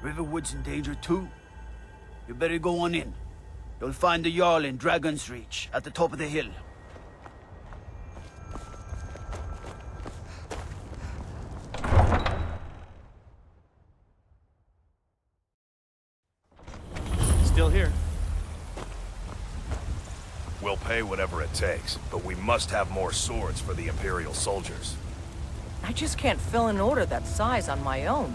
Riverwood's in danger too. You better go on in. You'll find the Jarl in Dragon's Reach, at the top of the hill. Still here. We'll pay whatever it takes, but we must have more swords for the Imperial soldiers. I just can't fill an order that size on my own.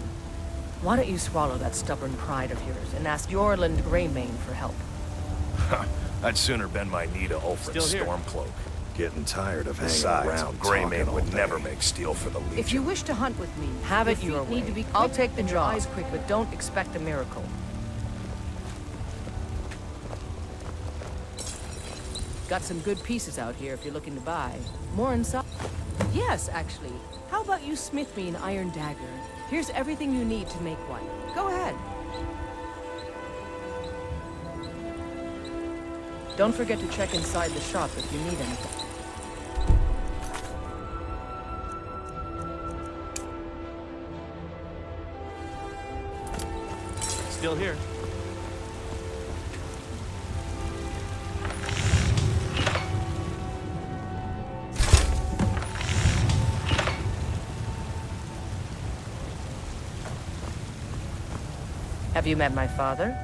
Why don't you swallow that stubborn pride of yours and ask Yorland Greymane for help? I'd sooner bend my knee to Ulfred's Still here. Stormcloak. Getting tired of hanging Besides, around Greymane talking would all never day. make steel for the Legion. If you wish to hunt with me, have it your way. I'll take the job. Eyes quick, but don't expect a miracle. Got some good pieces out here if you're looking to buy. More inside. Yes, actually. How about you smith me an iron dagger? Here's everything you need to make one. Go ahead. Don't forget to check inside the shop if you need anything. Still here. Have you met my father?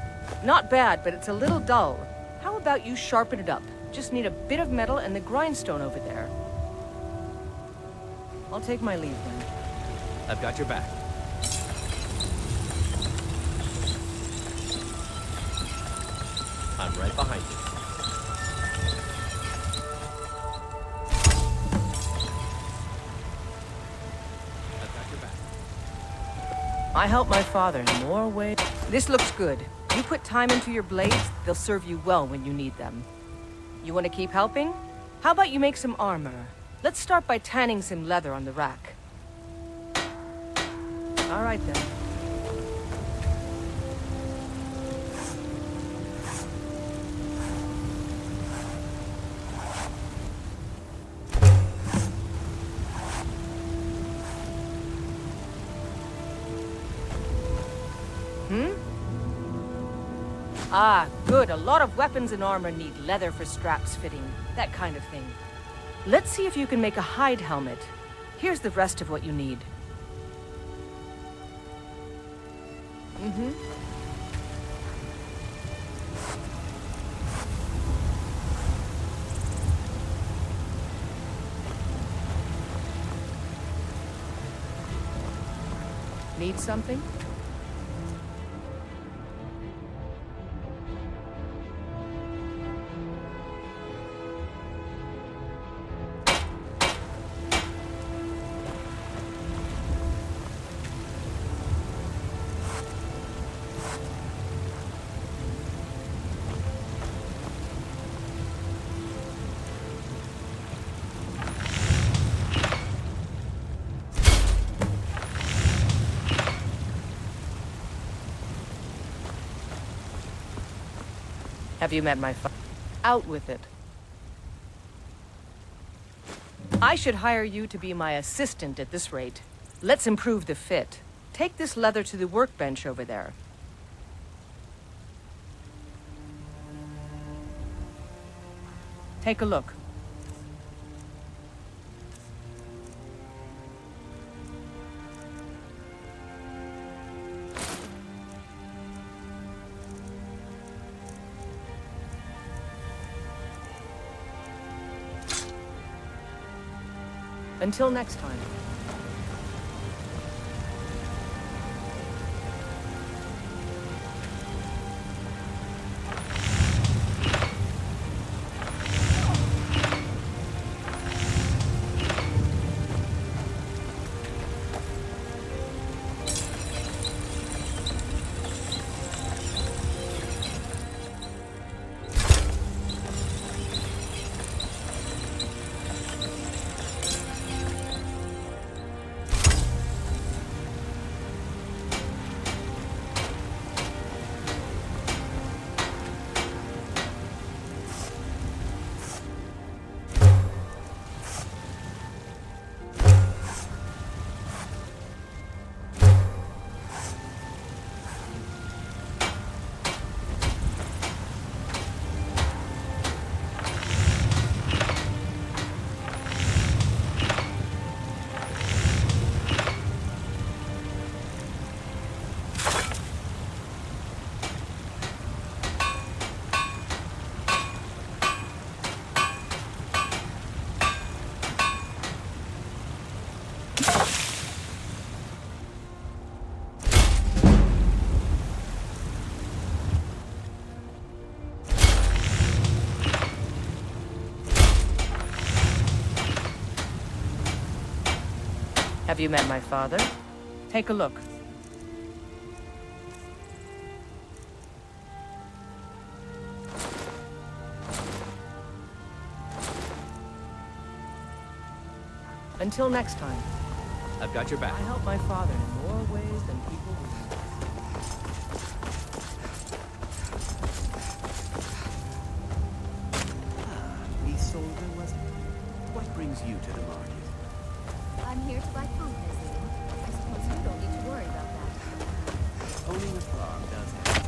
Not bad, but it's a little dull. How about you sharpen it up? Just need a bit of metal and the grindstone over there. I'll take my leave then. I've got your back. I'm right behind you. I've got your back. I help my father in more ways. This looks good. You put time into your blades, they'll serve you well when you need them. You want to keep helping? How about you make some armor? Let's start by tanning some leather on the rack. All right then. Ah, good. A lot of weapons and armor need leather for straps fitting. That kind of thing. Let's see if you can make a hide helmet. Here's the rest of what you need. Need something? Have you met my father? Out with it. I should hire you to be my assistant at this rate. Let's improve the fit. Take this leather to the workbench over there. Take a look. Until next time. Have you met my father? Take a look. Until next time, I've got your back. I help my father in more ways than people realize. He sold her, was it? What brings you to the market? I'm here to buy confidence. I suppose you don't need to worry about that. Owning a farm does have.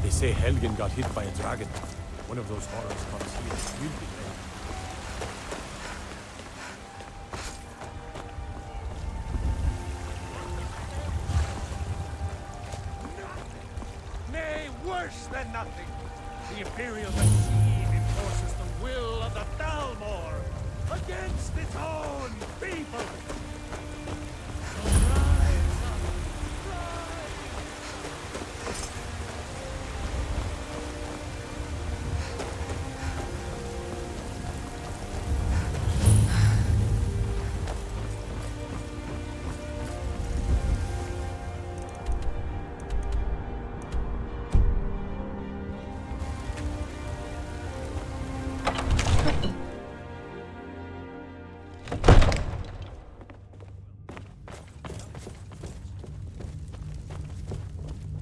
They say Helgen got hit by a dragon. One of those horrors comes here. We'll be ready. Nay, worse than nothing. The Imperial machine enforces the will of the Thalmor against its own people. So rise up, rise.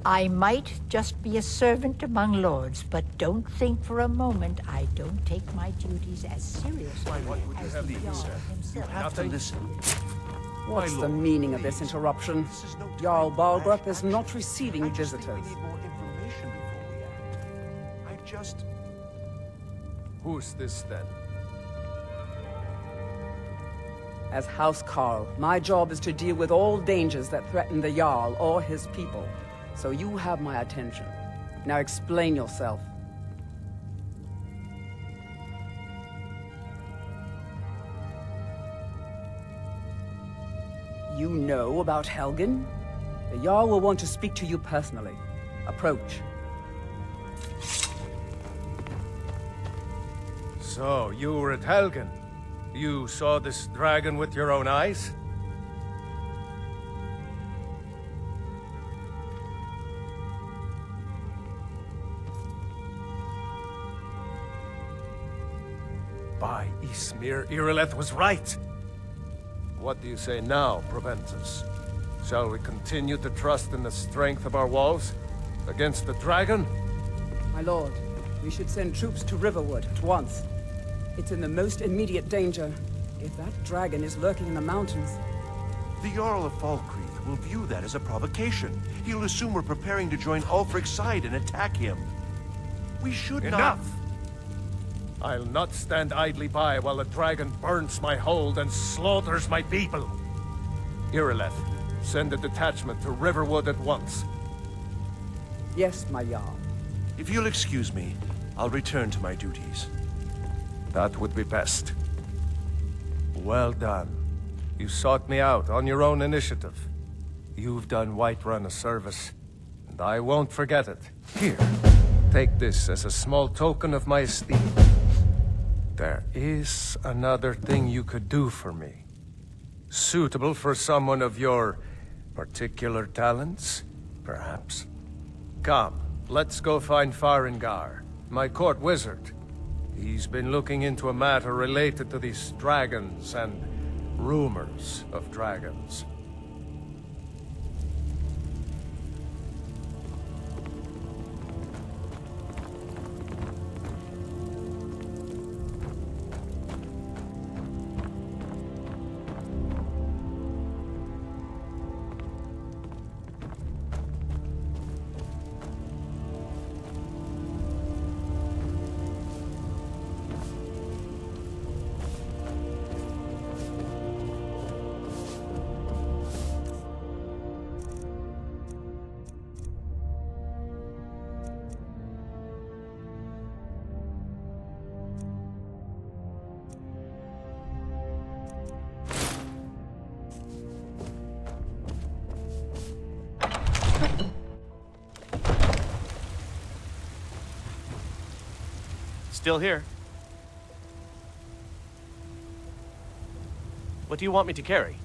I might just be a servant among lords, but don't think for a moment I don't take my duties as seriously as the Jarl himself. Have to listen. What's the meaning of this interruption? Jarl Balgrup is not receiving visitors. We need more information before we act. I just... Who's this then? As House Carl, my job is to deal with all dangers that threaten the Jarl or his people. So you have my attention. Now explain yourself. You know about Helgen? The Jarl will want to speak to you personally. Approach. So, you were at Helgen. You saw this dragon with your own eyes? By Ysmir, Irileth was right. What do you say now, Proventus? Shall we continue to trust in the strength of our walls against the dragon? My lord, we should send troops to Riverwood at once. It's in the most immediate danger. If that dragon is lurking in the mountains... The Jarl of Falkreath will view that as a provocation. He'll assume we're preparing to join Ulfric's side and attack him. We should not... Enough! I'll not stand idly by while the dragon burns my hold and slaughters my people. Irileth, send a detachment to Riverwood at once. Yes, my Jarl. If you'll excuse me, I'll return to my duties. That would be best. Well done. You sought me out on your own initiative. You've done Whiterun a service, and I won't forget it. Here, take this as a small token of my esteem. There is another thing you could do for me. Suitable for someone of your particular talents, perhaps? Come, let's go find Farengar, my court wizard. He's been looking into a matter related to these dragons and rumors of dragons. Still here. What do you want me to carry?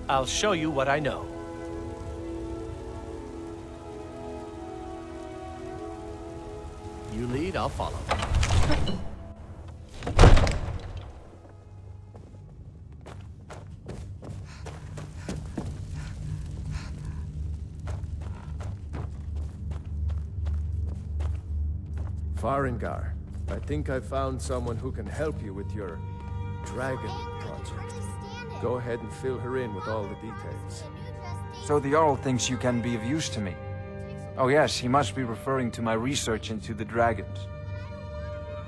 I'll show you what I know. You lead, I'll follow. Farengar, I think I found someone who can help you with your dragon project. Go ahead and fill her in with all the details. So the Jarl thinks you can be of use to me. Oh yes, he must be referring to my research into the dragons.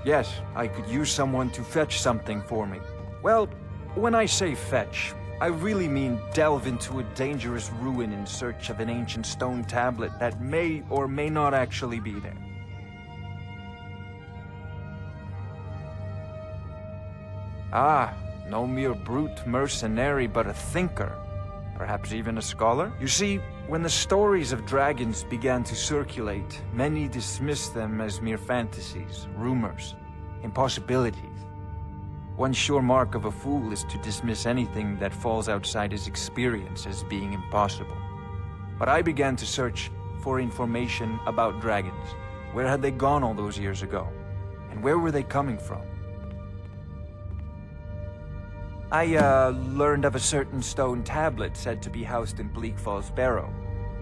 Yes, I could use someone to fetch something for me. Well, when I say fetch, I really mean delve into a dangerous ruin in search of an ancient stone tablet that may or may not actually be there. Ah, no mere brute mercenary, but a thinker. Perhaps even a scholar? You see, when the stories of dragons began to circulate, many dismissed them as mere fantasies, rumors, impossibilities. One sure mark of a fool is to dismiss anything that falls outside his experience as being impossible. But I began to search for information about dragons. Where had they gone all those years ago? And where were they coming from? I learned of a certain stone tablet said to be housed in Bleak Falls Barrow.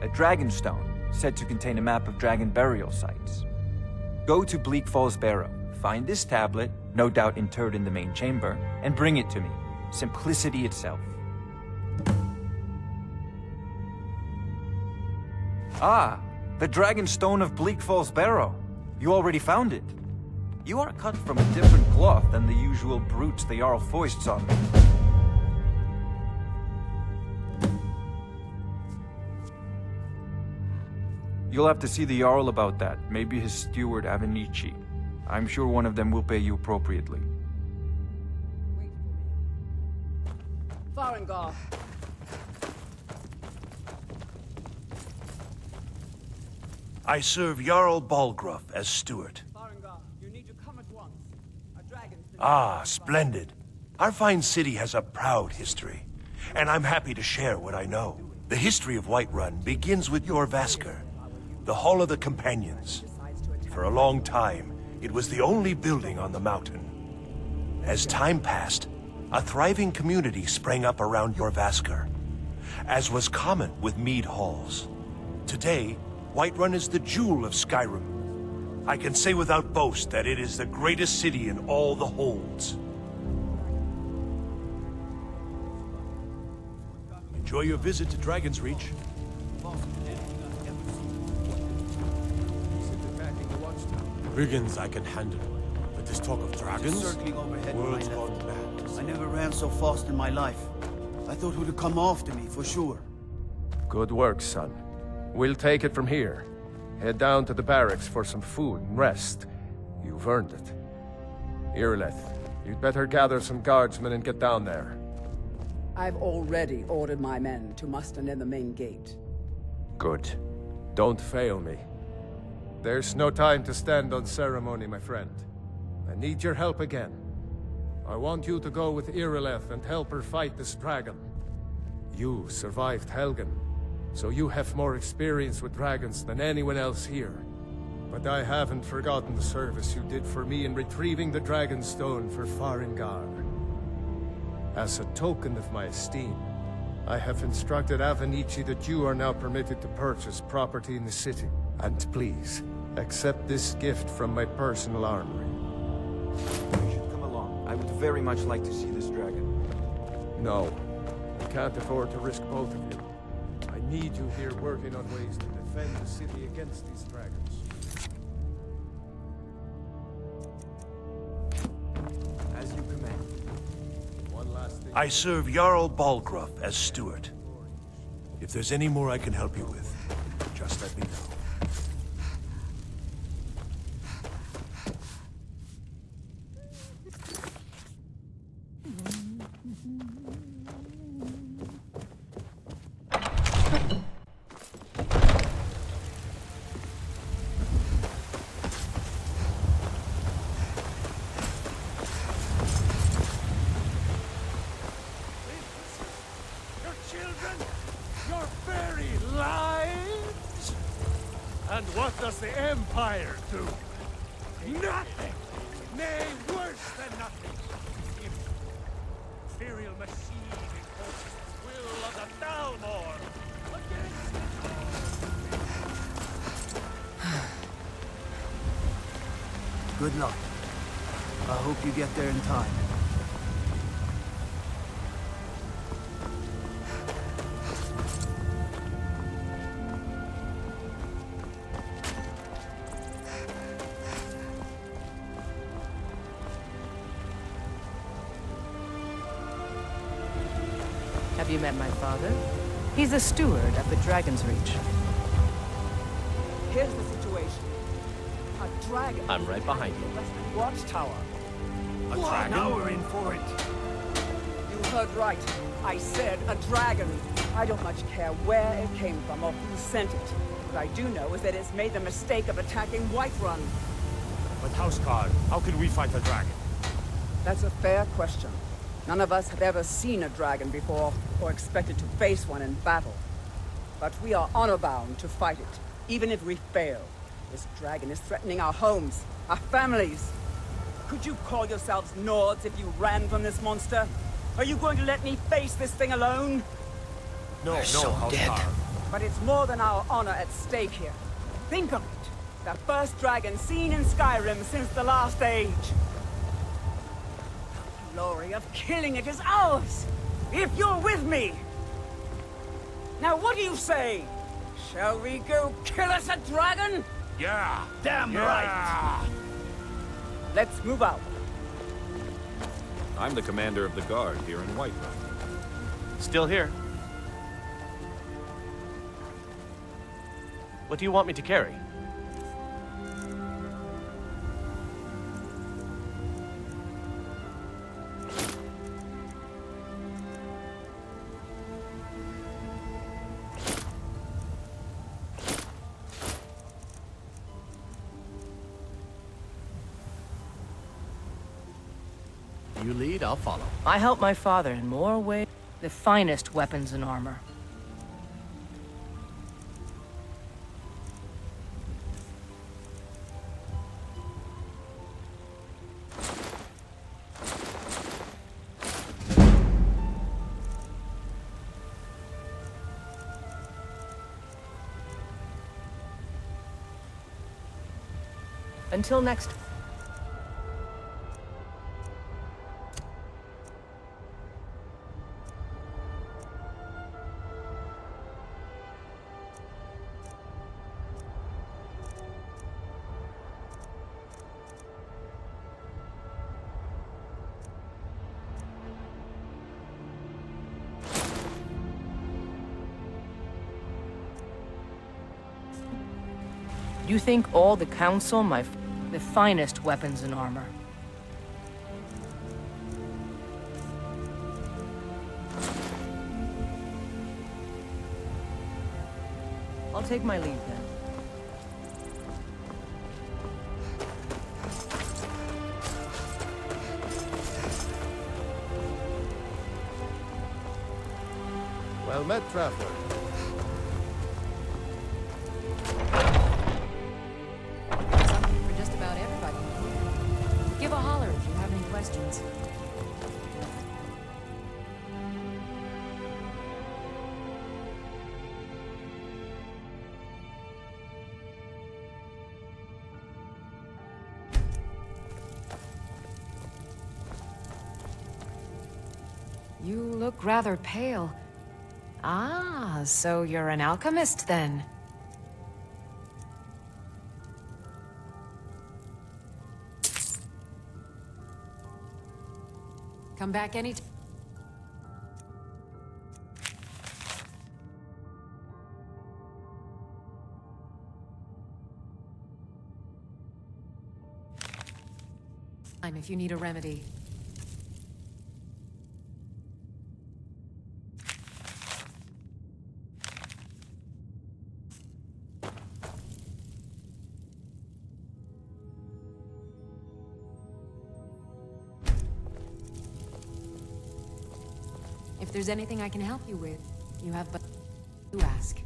A dragon stone said to contain a map of dragon burial sites. Go to Bleak Falls Barrow, find this tablet, no doubt interred in the main chamber, and bring it to me. Simplicity itself. Ah, the dragon stone of Bleak Falls Barrow. You already found it. You are cut from a different cloth than the usual brutes the Jarl foists on me. You'll have to see the Jarl about that. Maybe his steward, Avenici. I'm sure one of them will pay you appropriately. Farengar. I serve Jarl Balgruuf as steward. Farengar, you need to come at once. A dragon's been... Ah, splendid. Our fine city has a proud history, and I'm happy to share what I know. The history of Whiterun begins with Jorrvaskr, the Hall of the Companions. For a long time, it was the only building on the mountain. As time passed, a thriving community sprang up around Jorrvaskr, as was common with mead halls. Today, Whiterun is the jewel of Skyrim. I can say without boast that it is the greatest city in all the holds. Enjoy your visit to Dragon's Reach. Brigands I can handle, but this talk of dragons? Just circling overhead when I World's left. gone mad. I never ran so fast in my life. I thought he'd come after me, for sure. Good work, son. We'll take it from here. Head down to the barracks for some food and rest. You've earned it. Irileth, you'd better gather some guardsmen and get down there. I've already ordered my men to muster near the main gate. Good. Don't fail me. There's no time to stand on ceremony, my friend. I need your help again. I want you to go with Irileth and help her fight this dragon. You survived Helgen, so you have more experience with dragons than anyone else here. But I haven't forgotten the service you did for me in retrieving the Dragon Stone for Farengar. As a token of my esteem, I have instructed Avenici that you are now permitted to purchase property in the city. And please, accept this gift from my personal armory. You should come along. I would very much like to see this dragon. No, I can't afford to risk both of you. I need you here working on ways to defend the city against these dragons. As you command. One last thing. I serve Jarl Balgruuf as steward. If there's any more I can help you with, just let me know. children, your very lives? And what does the Empire do? Nothing! Nay, worse than nothing! Imperial machine enforces its will of the Thalmor against Good luck. I hope you get there in time. Have you met my father? He's a steward up at Dragon's Reach. Here's the situation. A dragon. I'm right behind you. Western Watchtower. a dragon? Now we're in for it. You heard right. I said a dragon. I don't much care where it came from or who sent it. What I do know is that it's made the mistake of attacking Whiterun. But Housecarl, how can we fight a dragon? That's a fair question. None of us have ever seen a dragon before, or expected to face one in battle. But we are honor-bound to fight it, even if we fail. This dragon is threatening our homes, our families. Could you call yourselves Nords if you ran from this monster? Are you going to let me face this thing alone? No, Housecarl. But it's more than our honor at stake here. Think of it. The first dragon seen in Skyrim since the last age. The glory of killing it is ours, if you're with me. Now what do you say? Shall we go kill us a dragon? Yeah! Damn right! Let's move out. I'm the commander of the guard here in Whiterun. Still here. What do you want me to carry? You lead, I'll follow. I helped my father in more ways. The finest weapons and armor. Until next. You think all the council, the finest weapons and armor. I'll take my leave then. Well met, traveler. Something for just about everybody. Give a holler if you have any questions. You look rather pale. Ah, so you're an alchemist then? Come back any time. If you need a remedy. If there's anything I can help you with, You have but to ask.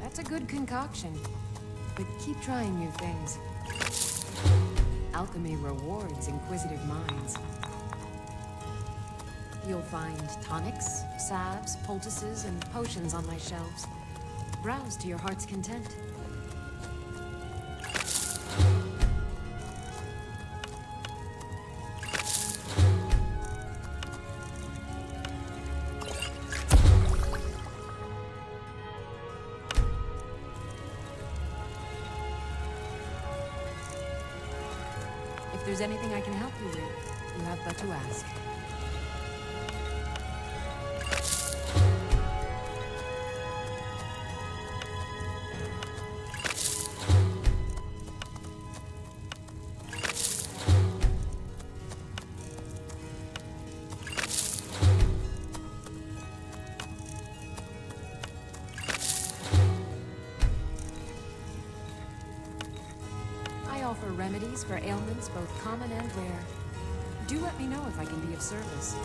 That's a good concoction. But keep trying new things. Alchemy rewards inquisitive minds. You'll find tonics, salves, poultices, and potions on my shelves. Browse to your heart's content. If there's anything I can help you with, you have but to ask. I offer remedies for ailments both common and rare. Do let me know if I can be of service.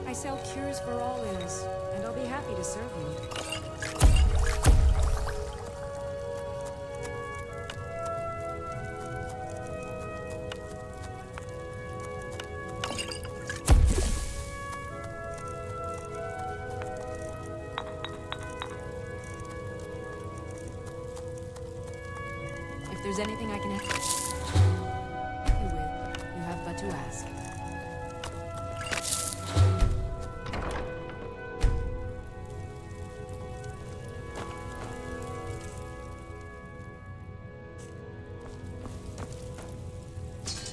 I sell cures for all ills, and I'll be happy to serve you. If there's anything I can help you with, you have but to ask.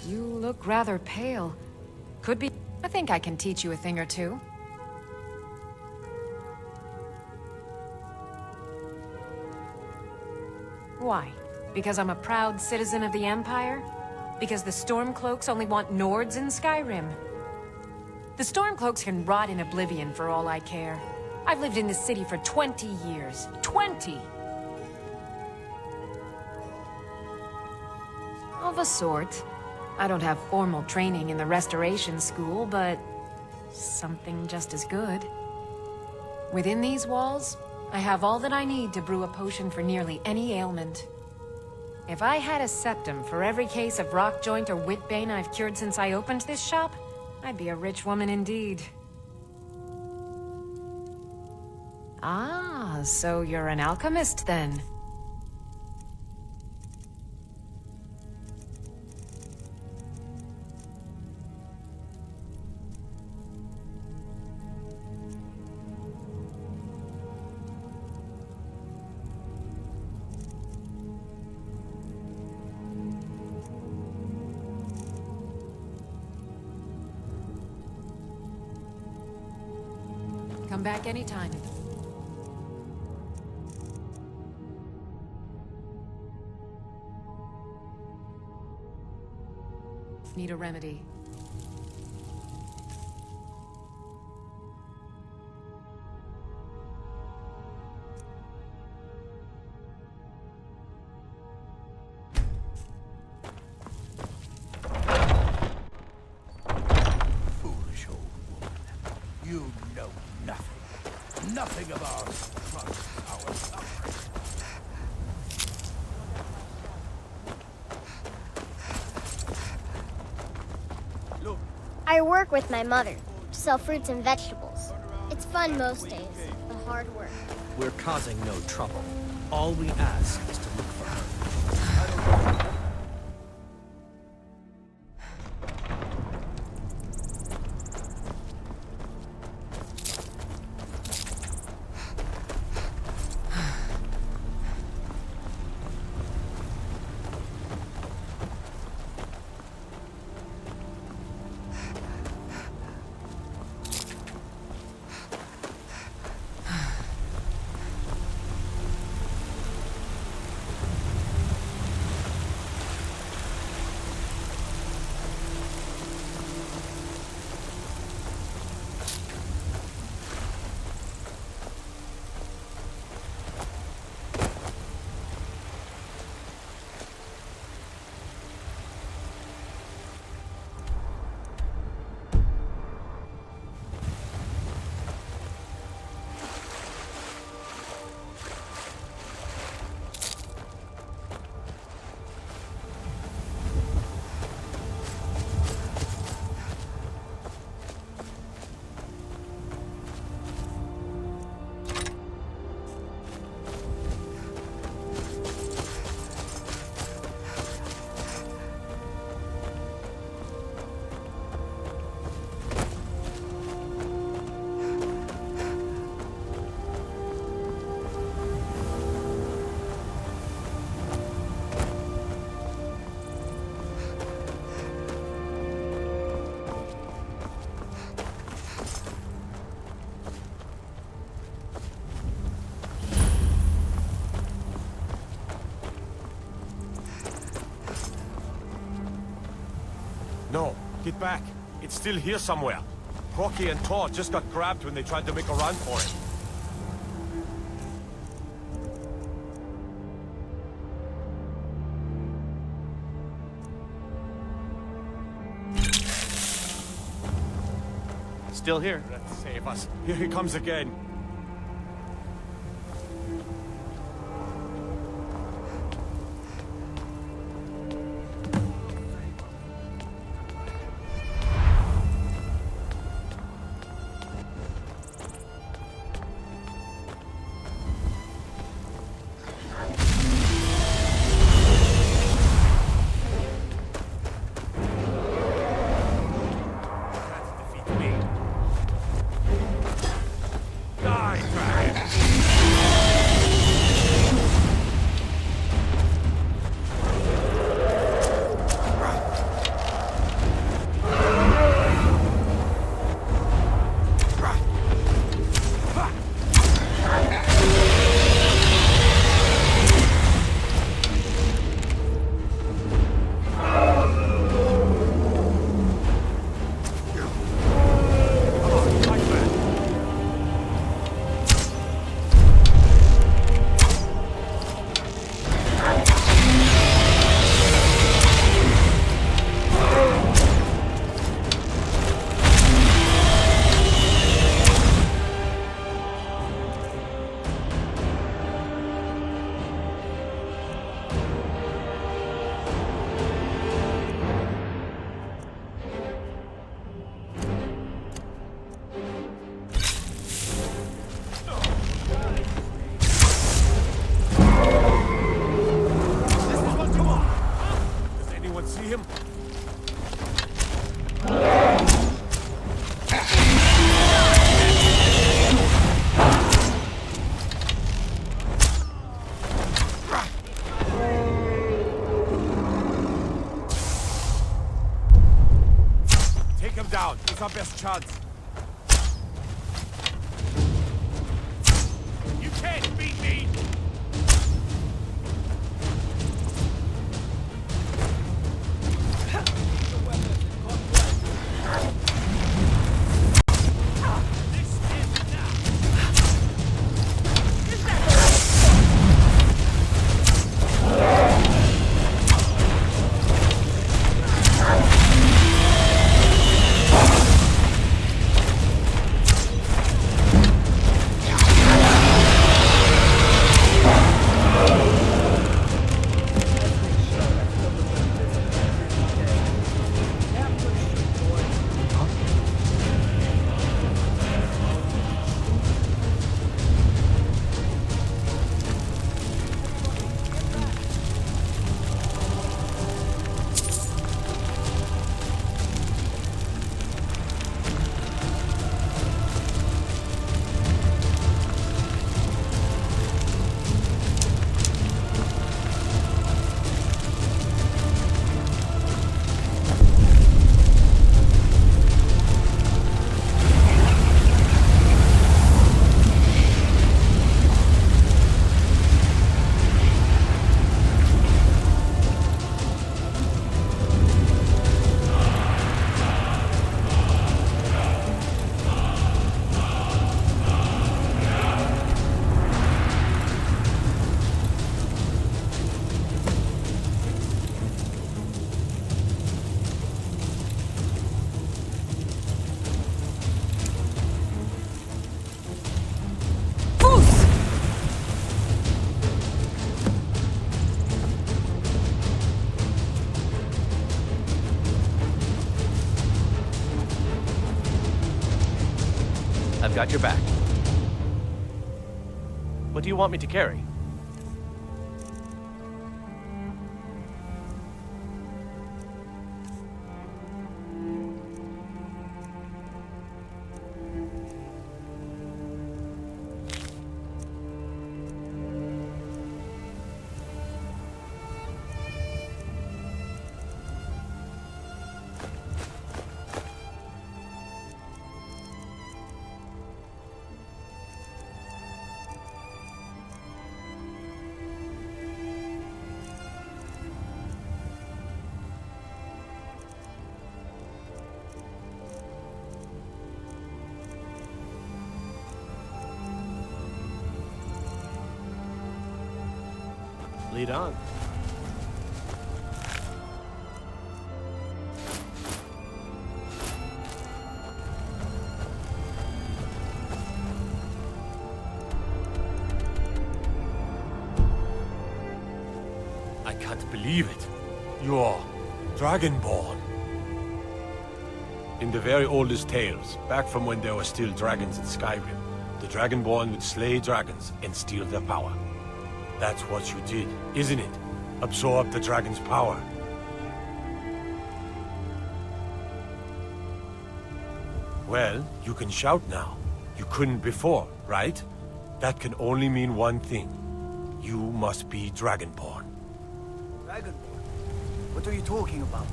You look rather pale. Could be. I think I can teach you a thing or two. Why? Because I'm a proud citizen of the Empire? Because the Stormcloaks only want Nords in Skyrim? The Stormcloaks can rot in oblivion for all I care. I've lived in this city for 20 years. 20! Of a sort. I don't have formal training in the Restoration School, but something just as good. Within these walls, I have all that I need to brew a potion for nearly any ailment. If I had a septum for every case of rock joint or whitbane I've cured since I opened this shop, I'd be a rich woman indeed. Ah, so you're an alchemist then? Come back anytime. Need a remedy. Foolish old woman. You know nothing. Nothing of our struggle, our suffering. Look. I work with my mother, sell fruits and vegetables. It's fun most days, but hard work. We're causing no trouble. All we ask is to look for her. Get back. It's still here somewhere. Crocky and Todd just got grabbed when they tried to make a run for it. Still here. Let's save us. Here he comes again. Down. It's our best chance. You can't beat me! I've got your back. What do you want me to carry? Lead on. I can't believe it. You're Dragonborn. In the very oldest tales, back from when there were still dragons in Skyrim, the Dragonborn would slay dragons and steal their power. That's what you did, isn't it? Absorb the dragon's power. Well, you can shout now. You couldn't before, right? That can only mean one thing. You must be Dragonborn. Dragonborn? What are you talking about?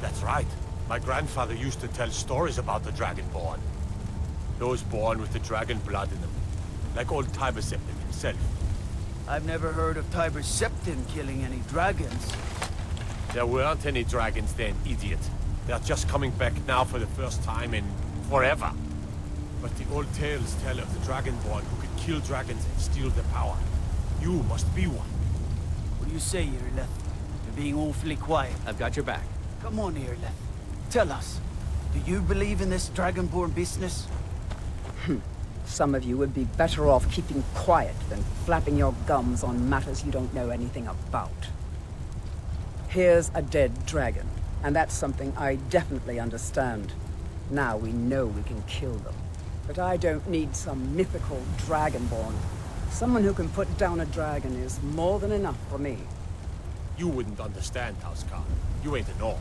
That's right. My grandfather used to tell stories about the Dragonborn. Those born with the dragon blood in them. Like old Tiber Septim himself. I've never heard of Tiber Septim killing any dragons. There weren't any dragons then, idiot. They're just coming back now for the first time in forever. But the old tales tell of the Dragonborn who could kill dragons and steal their power. You must be one. What do you say, Irleth? You're being awfully quiet. I've got your back. Come on, Irleth. Tell us. Do you believe in this Dragonborn business? Some of you would be better off keeping quiet than flapping your gums on matters you don't know anything about. Here's a dead dragon, and that's something I definitely understand. Now we know we can kill them. But I don't need some mythical Dragonborn. Someone who can put down a dragon is more than enough for me. You wouldn't understand, Housecar. You ain't a Norm.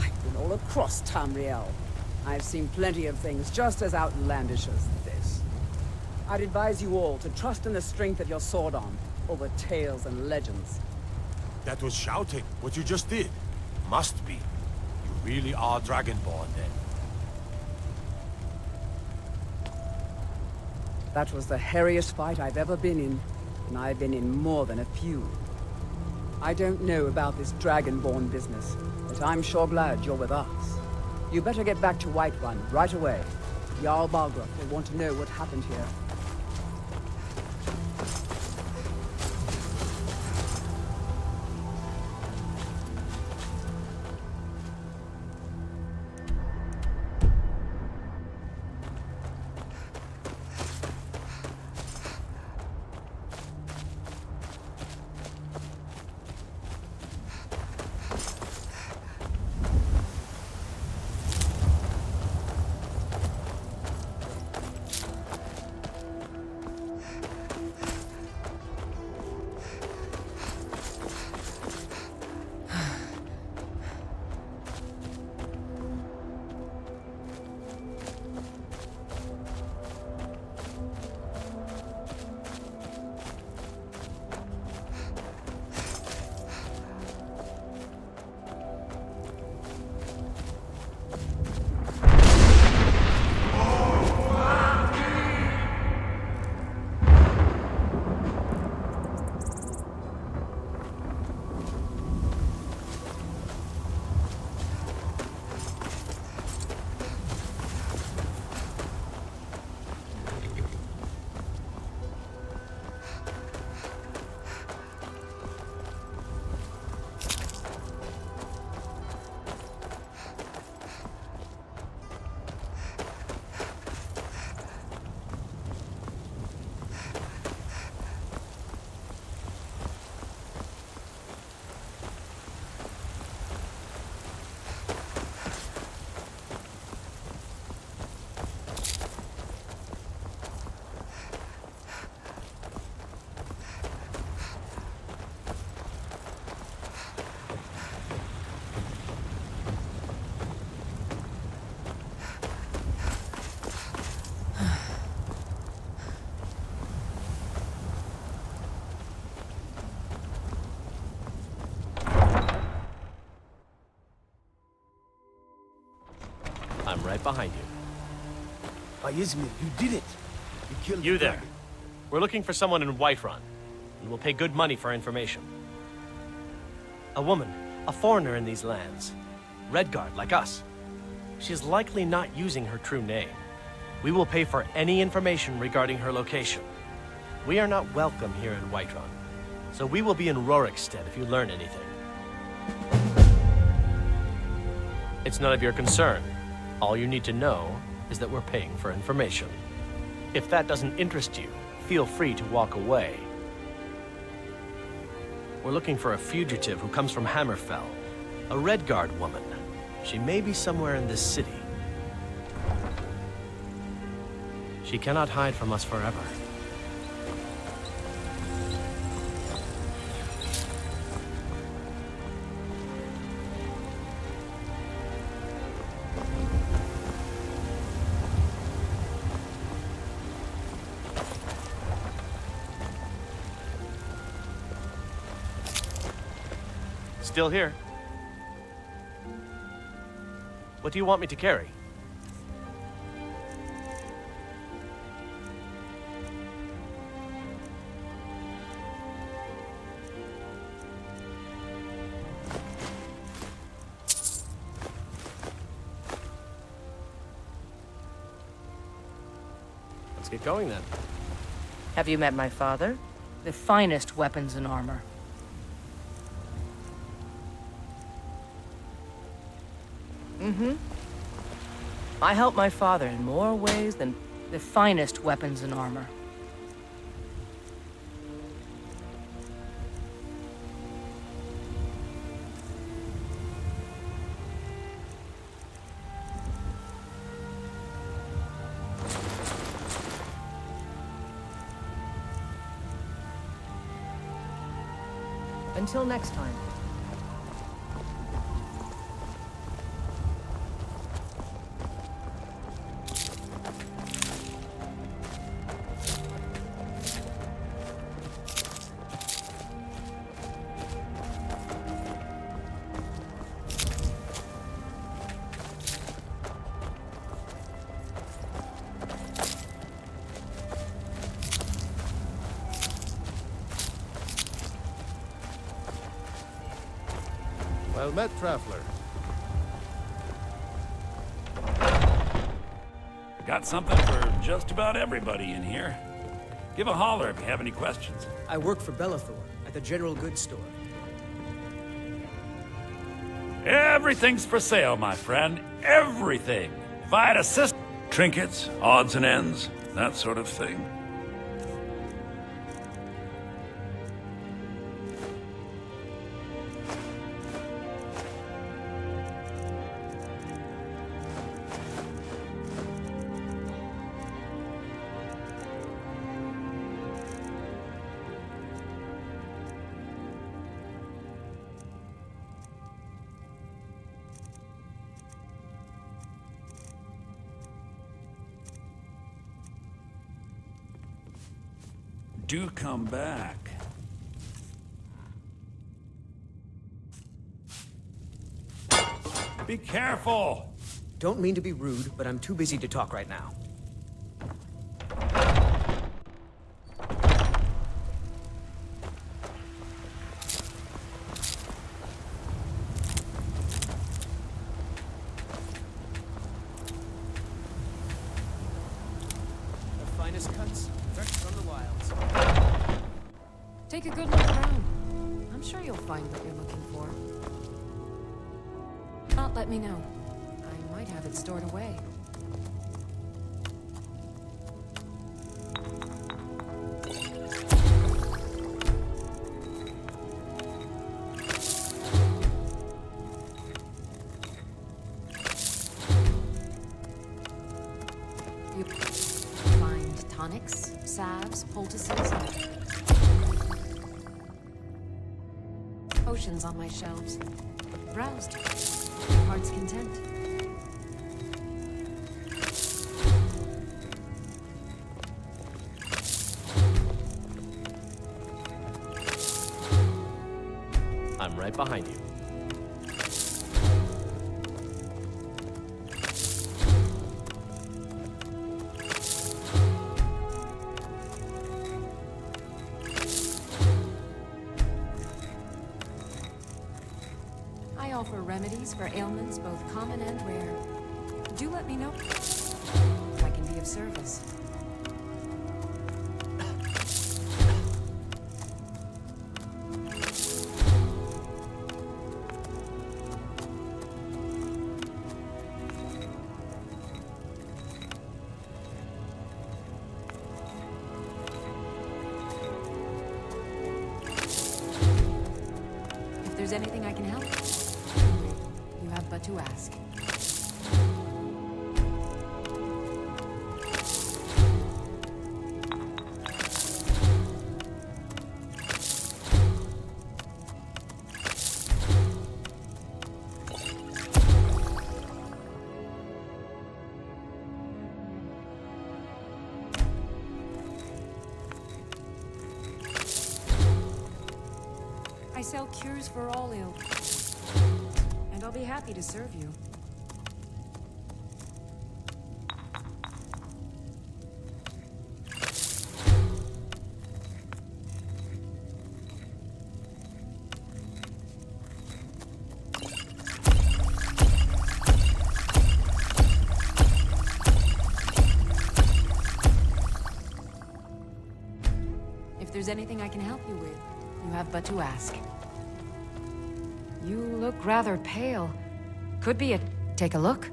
I've been all across Tamriel. I've seen plenty of things just as outlandish as this. I'd advise you all to trust in the strength of your sword arm over tales and legends. That was shouting, what you just did. Must be. You really are Dragonborn, then. That was the hairiest fight I've ever been in, and I've been in more than a few. I don't know about this Dragonborn business, but I'm sure glad you're with us. You better get back to Whiterun right away. Jarl Balgruuf will want to know what happened here. I'm right behind you. By Izmir, you did it! You killed You the there. dragon. We're looking for someone in Whiterun, and we'll pay good money for information. A woman, a foreigner in these lands. Redguard, like us. She's likely not using her true name. We will pay for any information regarding her location. We are not welcome here in Whiterun, So we will be in Rorikstead if you learn anything. It's none of your concern. All you need to know is that we're paying for information. If that doesn't interest you, feel free to walk away. We're looking for a fugitive who comes from Hammerfell. A Redguard woman. She may be somewhere in this city. She cannot hide from us forever. Still here. What do you want me to carry? Let's get going then. Have you met my father? The finest weapons and armor. I helped my father in more ways than the finest weapons and armor. Until next time. Well met, traveler. Got something for just about everybody in here. Give a holler if you have any questions. I work for Bellathor at the General Goods Store. Everything's for sale, my friend. Everything. If I had a system, trinkets, odds and ends, that sort of thing. Do come back. Be careful! Don't mean to be rude, but I'm too busy to talk right now. The finest cuts, fresh from the wilds. Take a good look around. I'm sure you'll find what you're looking for. Not let me know. I might have it stored away. You find tonics, salves, poultices, potions on my shelves. Browse to your heart's content. I'm right behind you. I offer remedies for ailments both common and rare. Do let me know if I can be of service. If there's anything I can help, you have but to ask. I sell cures for all ill, and I'll be happy to serve you. If there's anything I can help you with, you have but to ask. You look rather pale. Could be a... Take a look.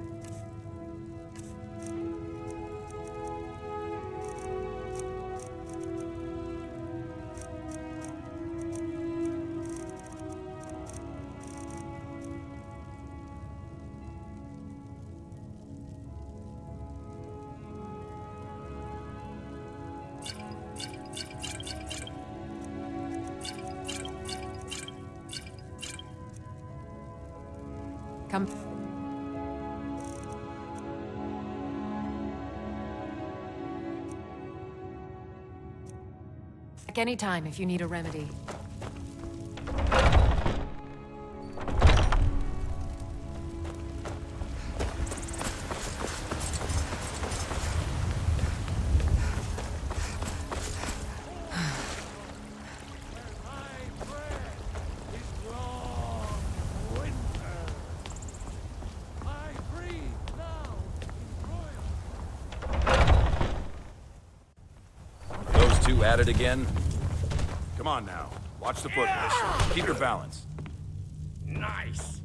Come. Back anytime if you need a remedy. At it again? Come on now. Watch the footprints. Keep your balance. Nice.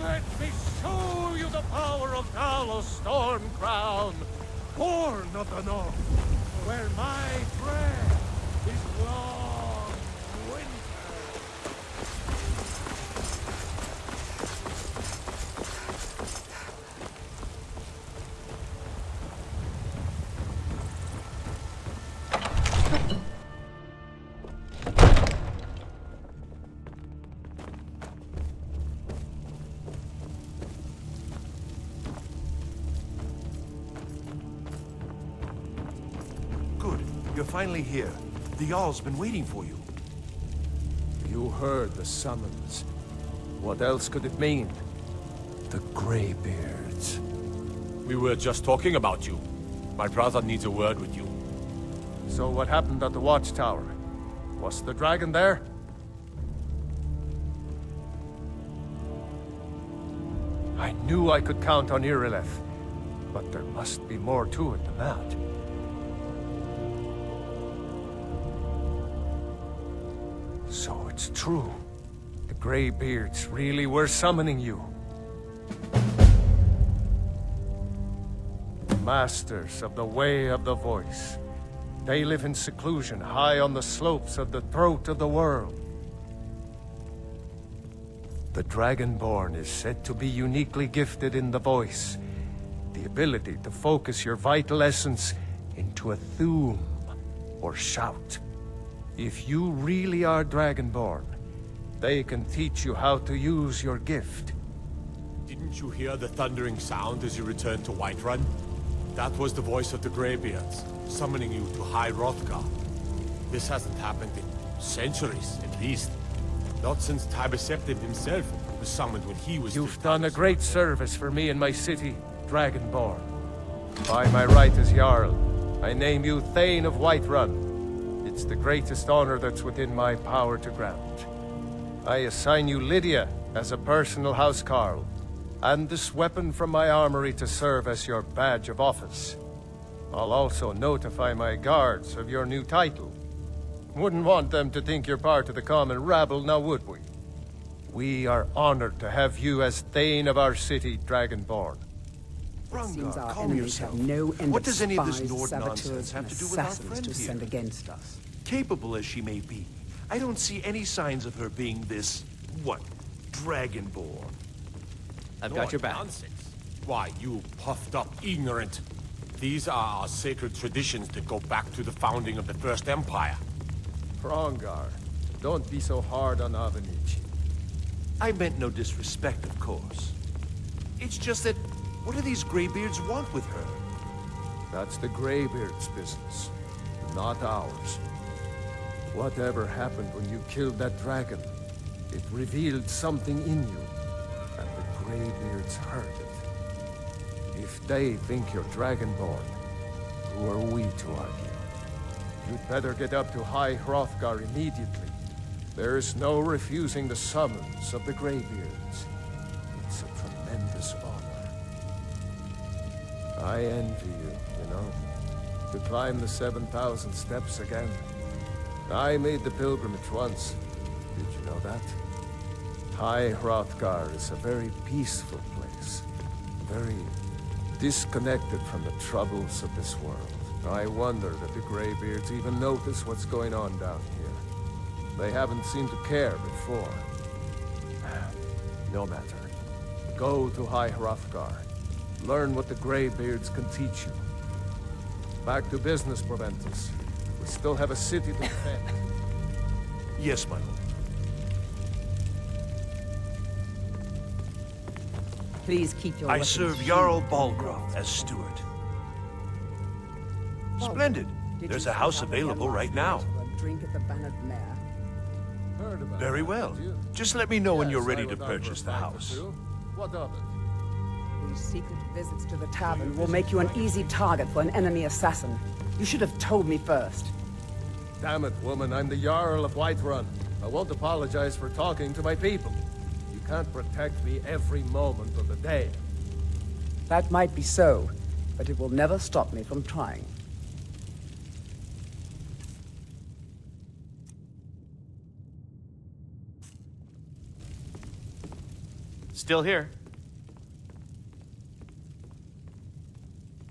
Let me show you the power of Talos Storm Crown, born of the North, where my dread is long winter. You're finally here. The Jarl's been waiting for you. You heard the summons. What else could it mean? The Greybeards. We were just talking about you. My brother needs a word with you. So what happened at the Watchtower? Was the dragon there? I knew I could count on Irileth, but there must be more to it than that. So it's true. The Greybeards really were summoning you. Masters of the Way of the Voice. They live in seclusion high on the slopes of the throat of the world. The Dragonborn is said to be uniquely gifted in the voice. The ability to focus your vital essence into a thume or shout. If you really are Dragonborn, they can teach you how to use your gift. Didn't you hear the thundering sound as you returned to Whiterun? That was the voice of the Greybeards, summoning you to High Hrothgar. This hasn't happened in centuries, at least. Not since Tiber Septim himself was summoned when he was... You've done a great service for me and my city, Dragonborn. By my right as Jarl, I name you Thane of Whiterun. It's the greatest honor that's within my power to grant. I assign you Lydia as a personal housecarl, and this weapon from my armory to serve as your badge of office. I'll also notify my guards of your new title. Wouldn't want them to think you're part of the common rabble, now would we? We are honored to have you as Thane of our city, Dragonborn. Seems Brungar, our calm enemies yourself. have no end What of does any of this spies, Nord saboteurs, nonsense have and to do with our assassins friend to here? send against us? Capable as she may be, I don't see any signs of her being this, what, dragonborn. I've got your back. Nonsense. Why, you puffed up ignorant. These are our sacred traditions that go back to the founding of the First Empire. Prongar, don't be so hard on Avenici. I meant no disrespect, of course. It's just that, what do these Greybeards want with her? That's the Greybeard's business, not ours. Whatever happened when you killed that dragon, it revealed something in you, and the Greybeards heard it. If they think you're Dragonborn, who are we to argue? You'd better get up to High Hrothgar immediately. There's no refusing the summons of the Greybeards. It's a tremendous honor. I envy you know? To climb the 7,000 steps again. I made the pilgrimage once. Did you know that? High Hrothgar is a very peaceful place. Very disconnected from the troubles of this world. I wonder that the Greybeards even notice what's going on down here. They haven't seemed to care before. No matter. Go to High Hrothgar. Learn what the Greybeards can teach you. Back to business, Proventus. We still have a city to defend. Yes, my lord. Please keep your I weapons serve sheathed Jarl and Balgruuf as steward. Splendid. Did There's you a house stop again available last right night now. for a drink at the Bannered Mare? Heard about Very that, well. did you? Just let me know when you're Yes, ready I to went out for a purchase the pint or house. two. What of it? These secret visits to the tavern will make you an easy target for an enemy assassin. You should have told me first. Damn it, woman, I'm the Jarl of Whiterun. I won't apologize for talking to my people. You can't protect me every moment of the day. That might be so, but it will never stop me from trying. Still here.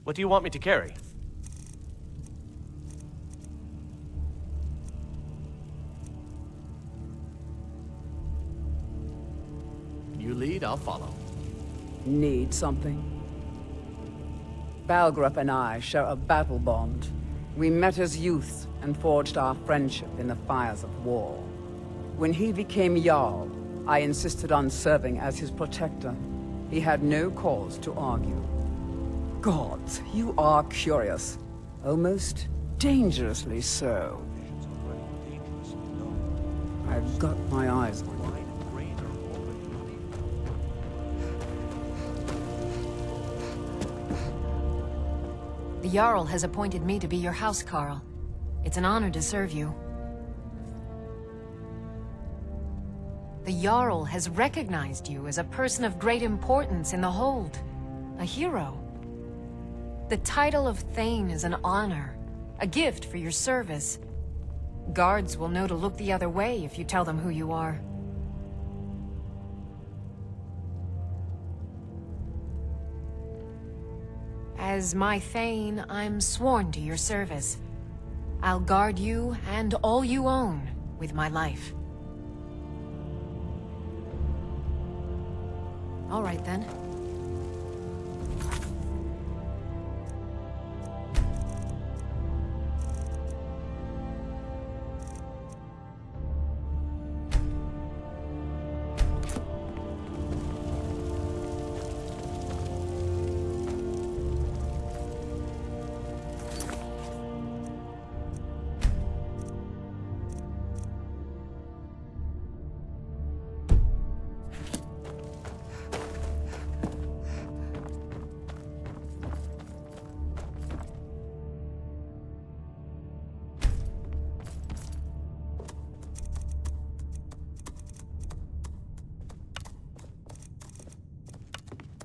What do you want me to carry? You lead, I'll follow. Need something? Balgruuf and I share a battle bond. We met as youths and forged our friendship in the fires of war. When he became Jarl, I insisted on serving as his protector. He had no cause to argue. Gods, you are curious. Almost dangerously so. I've got my eyes on you. The Jarl has appointed me to be your housecarl. It's an honor to serve you. The Jarl has recognized you as a person of great importance in the Hold. A hero. The title of Thane is an honor, a gift for your service. Guards will know to look the other way if you tell them who you are. As my Thane, I'm sworn to your service. I'll guard you and all you own with my life. All right, then.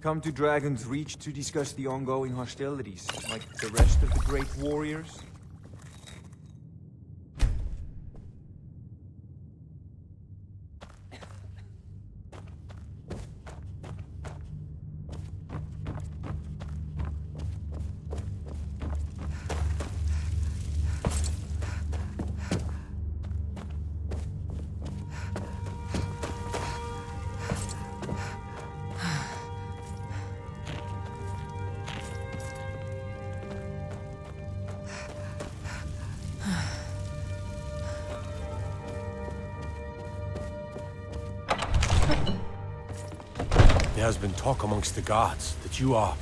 Come to Dragon's Reach to discuss the ongoing hostilities, like the rest of the great warriors? There has been talk amongst the gods that you are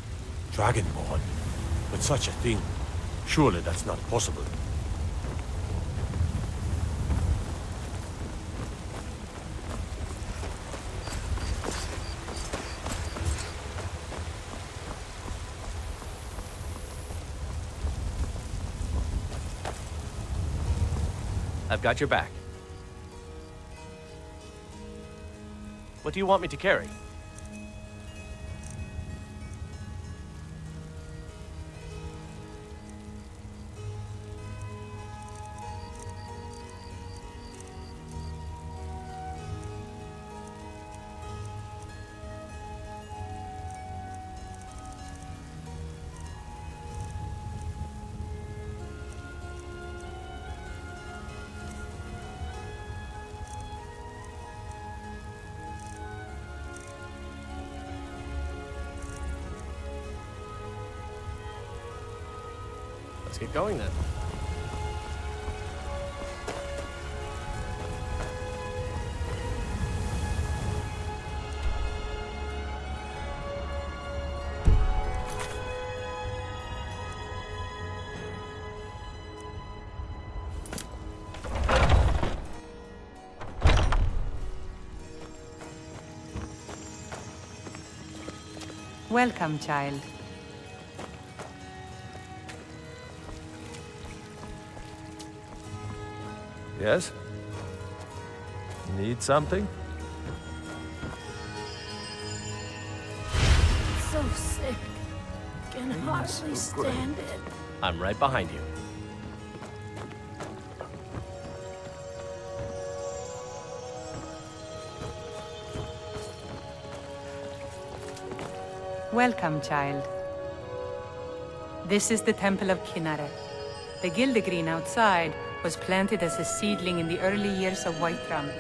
Dragonborn. But such a thing, surely that's not possible. I've got your back. What do you want me to carry? Let's get going then. Welcome, child. Yes? Need something? So sick. Can hardly stand it. I'm right behind you. Welcome, child. This is the Temple of Kinneret. The Gildegreen outside was planted as a seedling in the early years of Whiterun.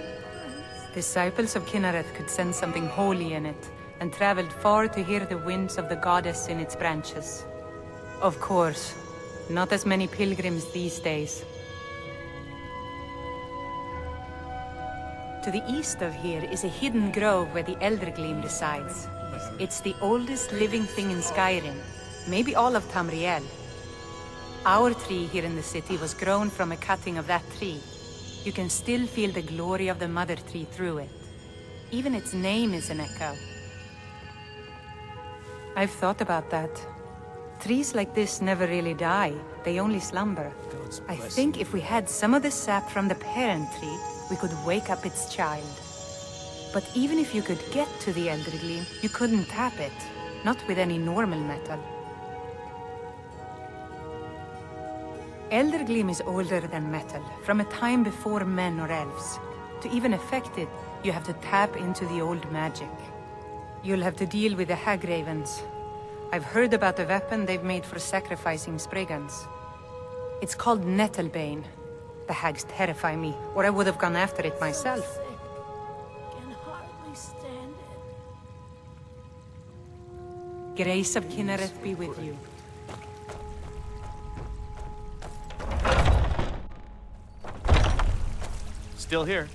Disciples of Kinneret could sense something holy in it, and traveled far to hear the winds of the goddess in its branches. Of course, not as many pilgrims these days. To the east of here is a hidden grove where the Eldergleam resides. It's the oldest living thing in Skyrim, maybe all of Tamriel. Our tree here in the city was grown from a cutting of that tree. You can still feel the glory of the mother tree through it. Even its name is an echo. I've thought about that. Trees like this never really die, they only slumber. I think if we had some of the sap from the parent tree, we could wake up its child. But even if you could get to the Eldergleam, you couldn't tap it. Not with any normal metal. Eldergleam is older than metal, from a time before men or elves. To even affect it, you have to tap into the old magic. You'll have to deal with the hag ravens. I've heard about the weapon they've made for sacrificing Spriggans. It's called Nettlebane. The hags terrify me, or I would have gone after it myself. Can hardly stand it. Grace of Kinneret be with you. Still here.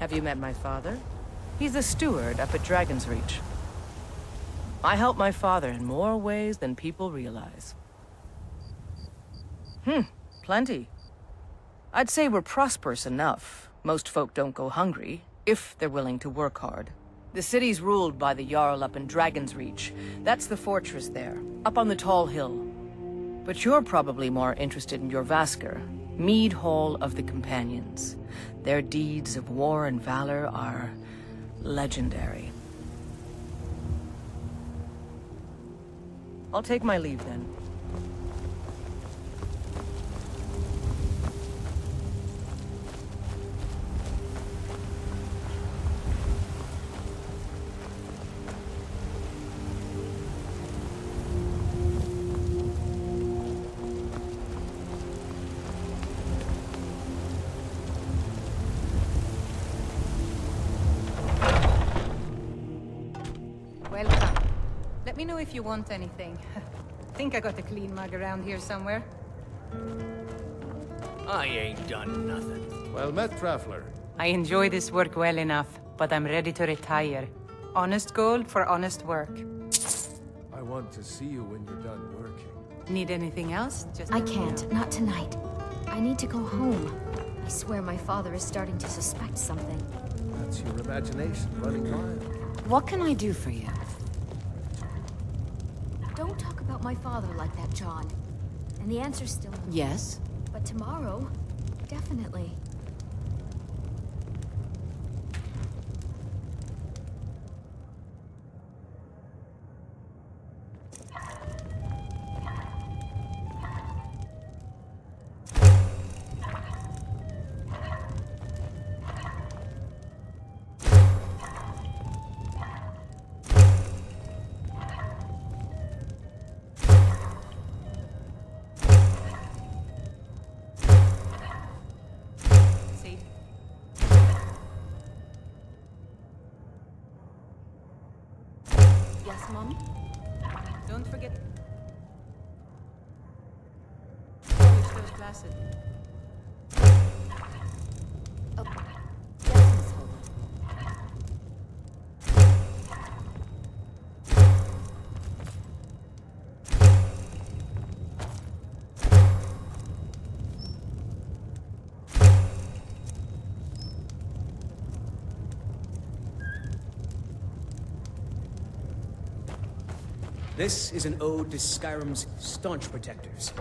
Have you met my father? He's the steward up at Dragon's Reach. I help my father in more ways than people realize. Plenty. I'd say we're prosperous enough. Most folk don't go hungry, if they're willing to work hard. The city's ruled by the Jarl up in Dragon's Reach. That's the fortress there, up on the tall hill. But you're probably more interested in your Vasker, Mead Hall of the Companions. Their deeds of war and valor are legendary. I'll take my leave then. Welcome. Let me know if you want anything. Think I got a clean mug around here somewhere. I ain't done nothing. Well met, Traveler. I enjoy this work well enough, but I'm ready to retire. Honest gold for honest work. I want to see you when you're done working. Need anything else? Just I let me know. can't. Not tonight. I need to go home. I swear my father is starting to suspect something. That's your imagination running wild. What can I do for you? Don't talk about my father like that, John. And the answer's still no. Yes? But tomorrow, definitely. See? Yes, Mommy? Don't forget. Finish those classes. Oh, yes, Miss Hogan. This is an ode to Skyrim's staunch protectors.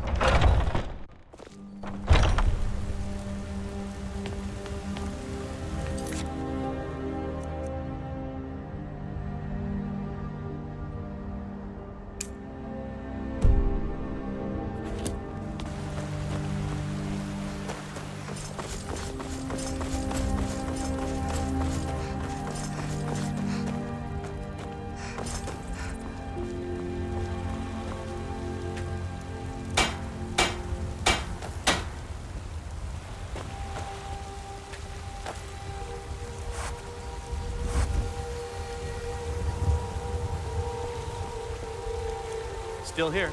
Still here.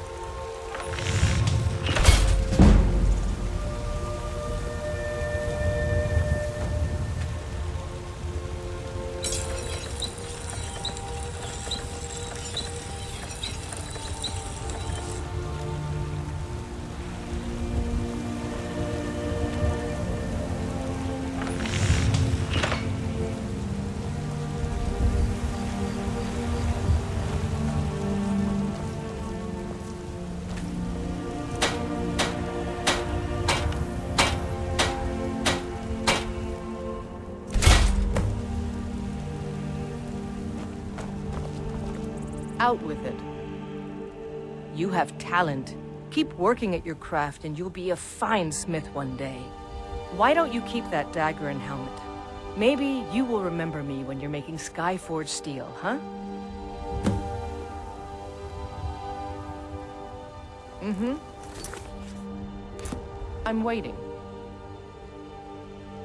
Out with it. You have talent. Keep working at your craft and you'll be a fine smith one day. Why don't you keep that dagger and helmet? Maybe you will remember me when you're making Skyforged steel, huh? Mm-hmm. I'm waiting.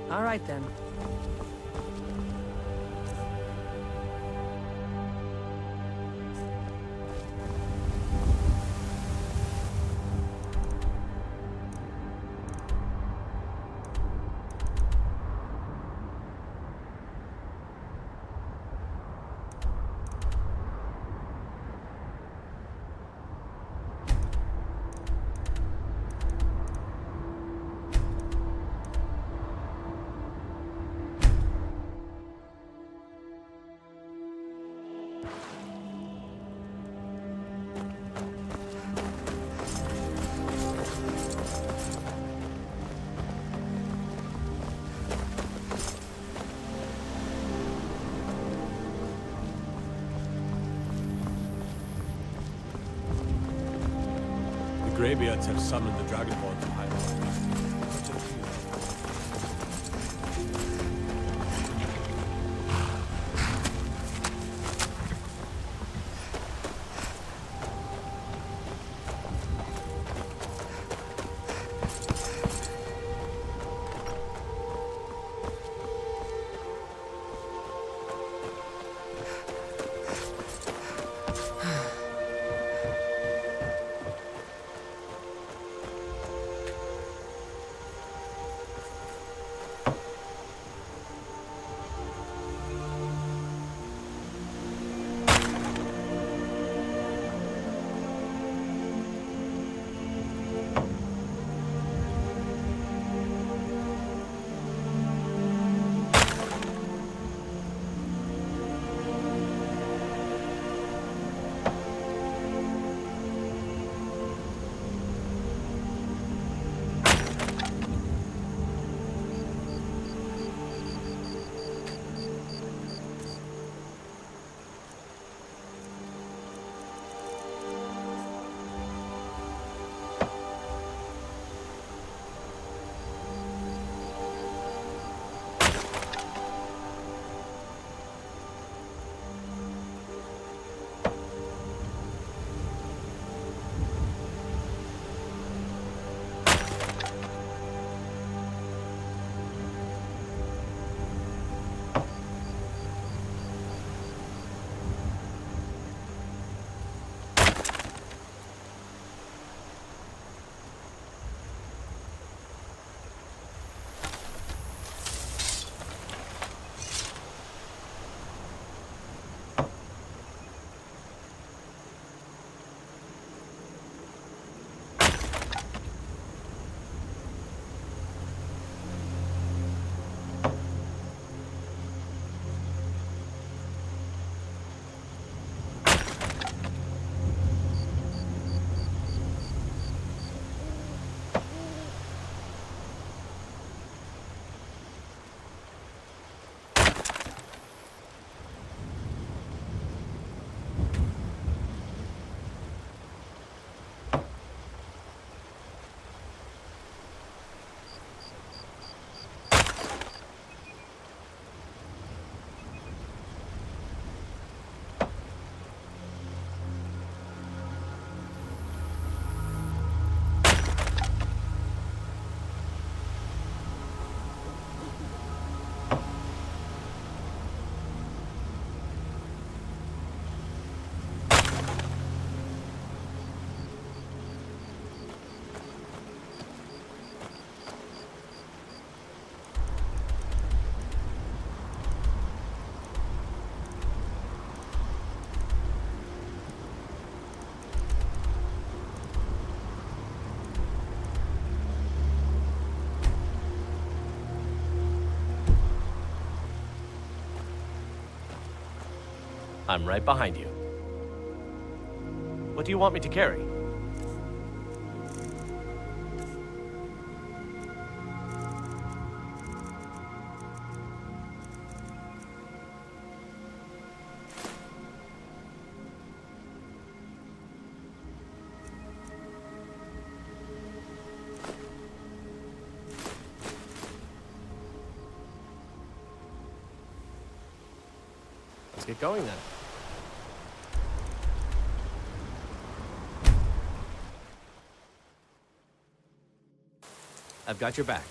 All right then. Greybeards have summoned the Dragonborn to High Lord. I'm right behind you. What do you want me to carry? Let's get going then. I've got your back.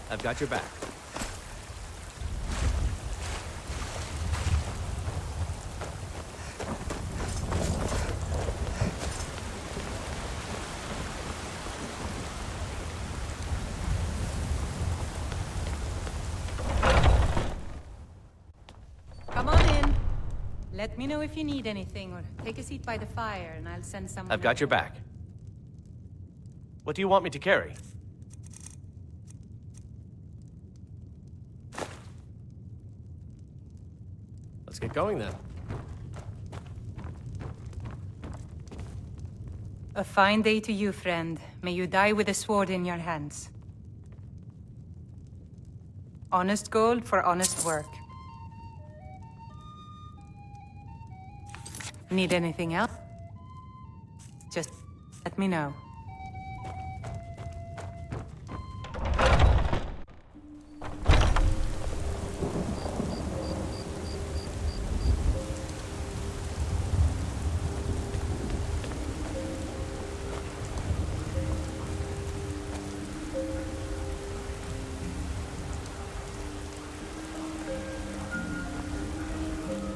I've got your back. Let me know if you need anything, or take a seat by the fire, and I'll send someone. I've got your back. What do you want me to carry? Let's get going then. A fine day to you, friend. May you die with a sword in your hands. Honest gold for honest work. Need anything else? Just let me know.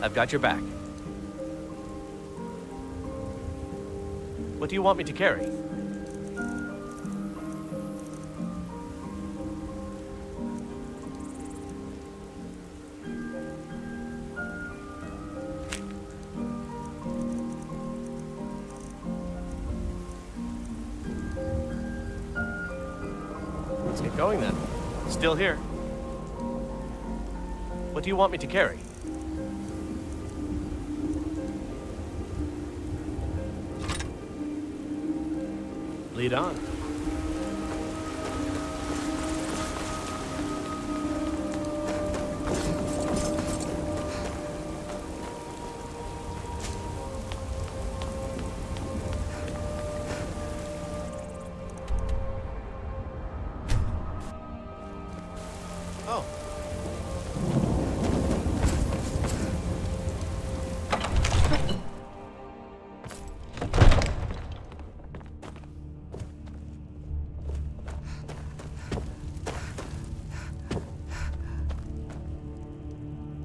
I've got your back. What do you want me to carry? Let's get going then. Still here. What do you want me to carry? Lead on. Oh.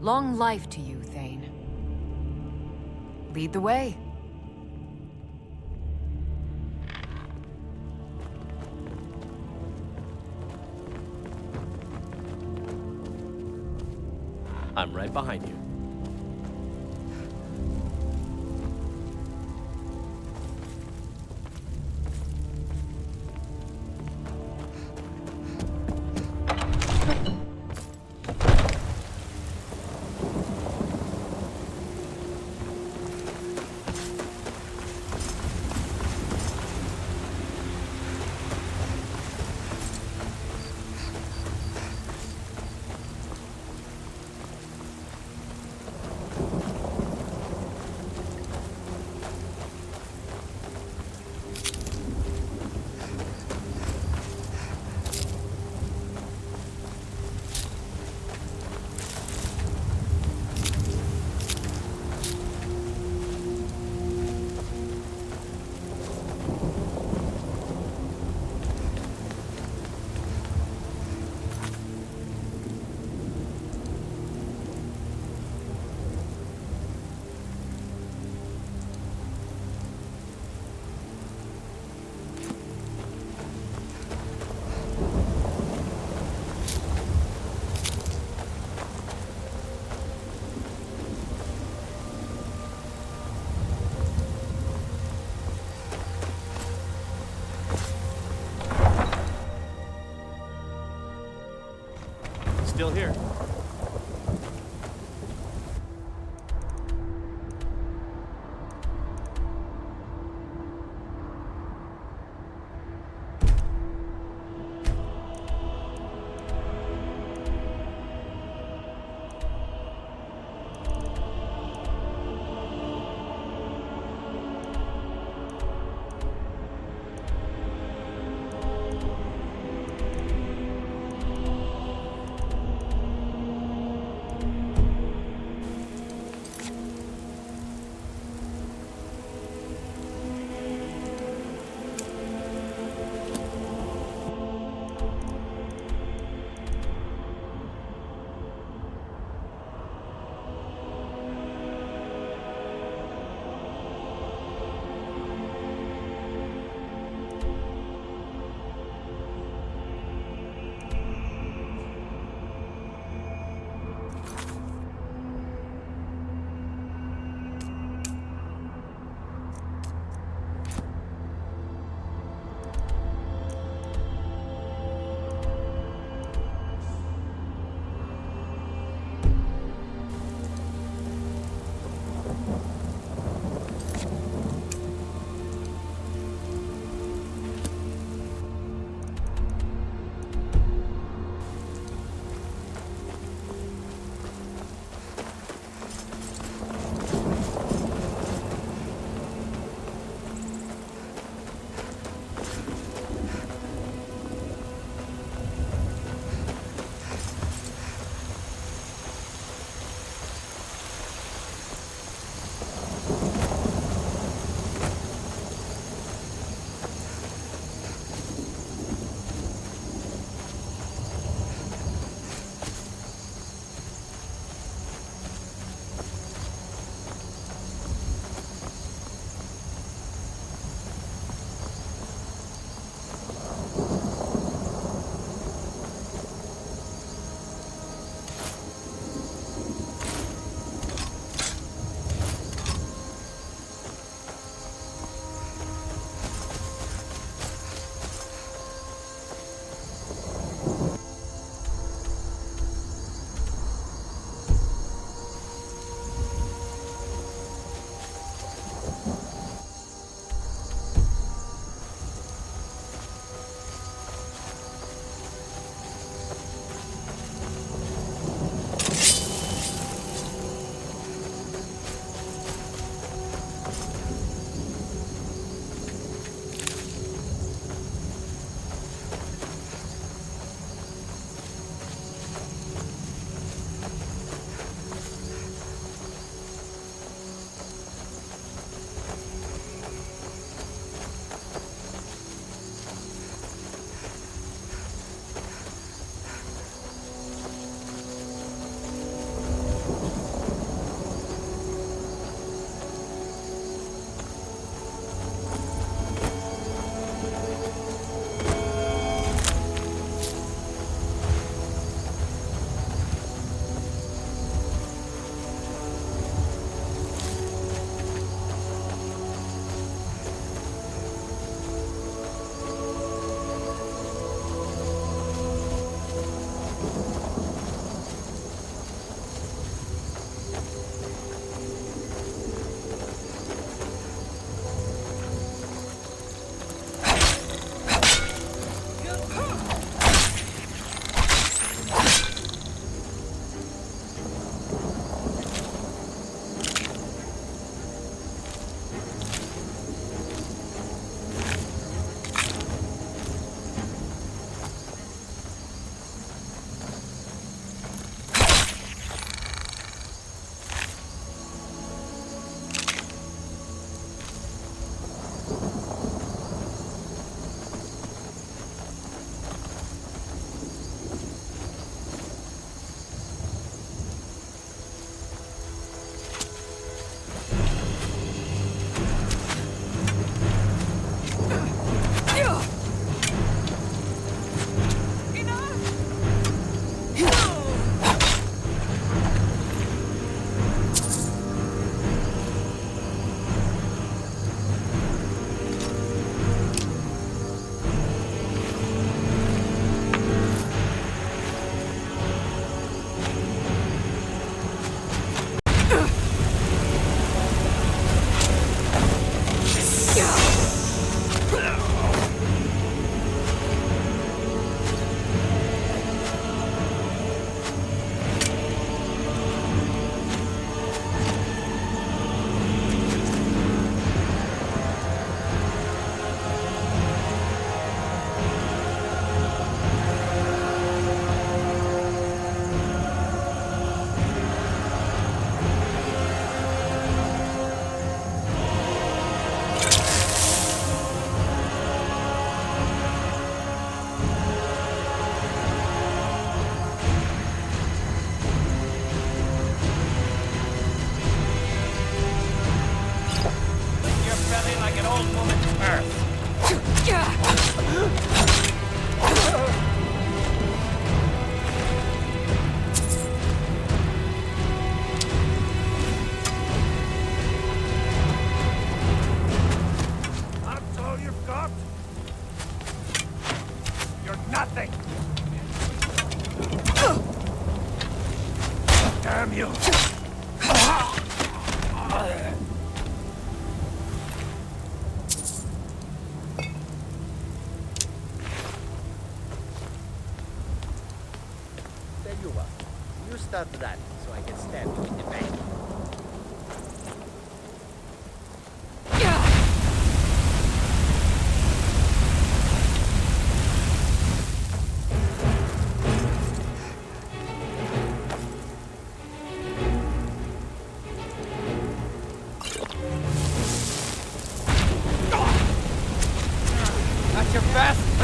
Long life to you, Thane. Lead the way. I'm right behind you. Still here. start that so I can stab you in the back. That's your best!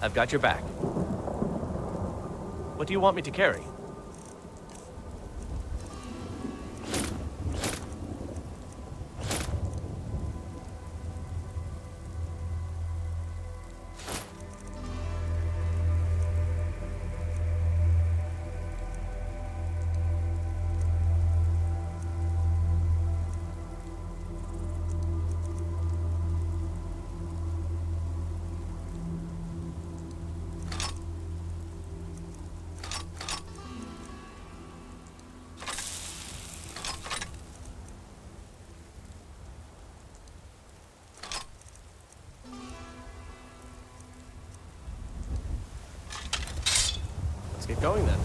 I've got your back. What do you want me to carry? Let's get going then.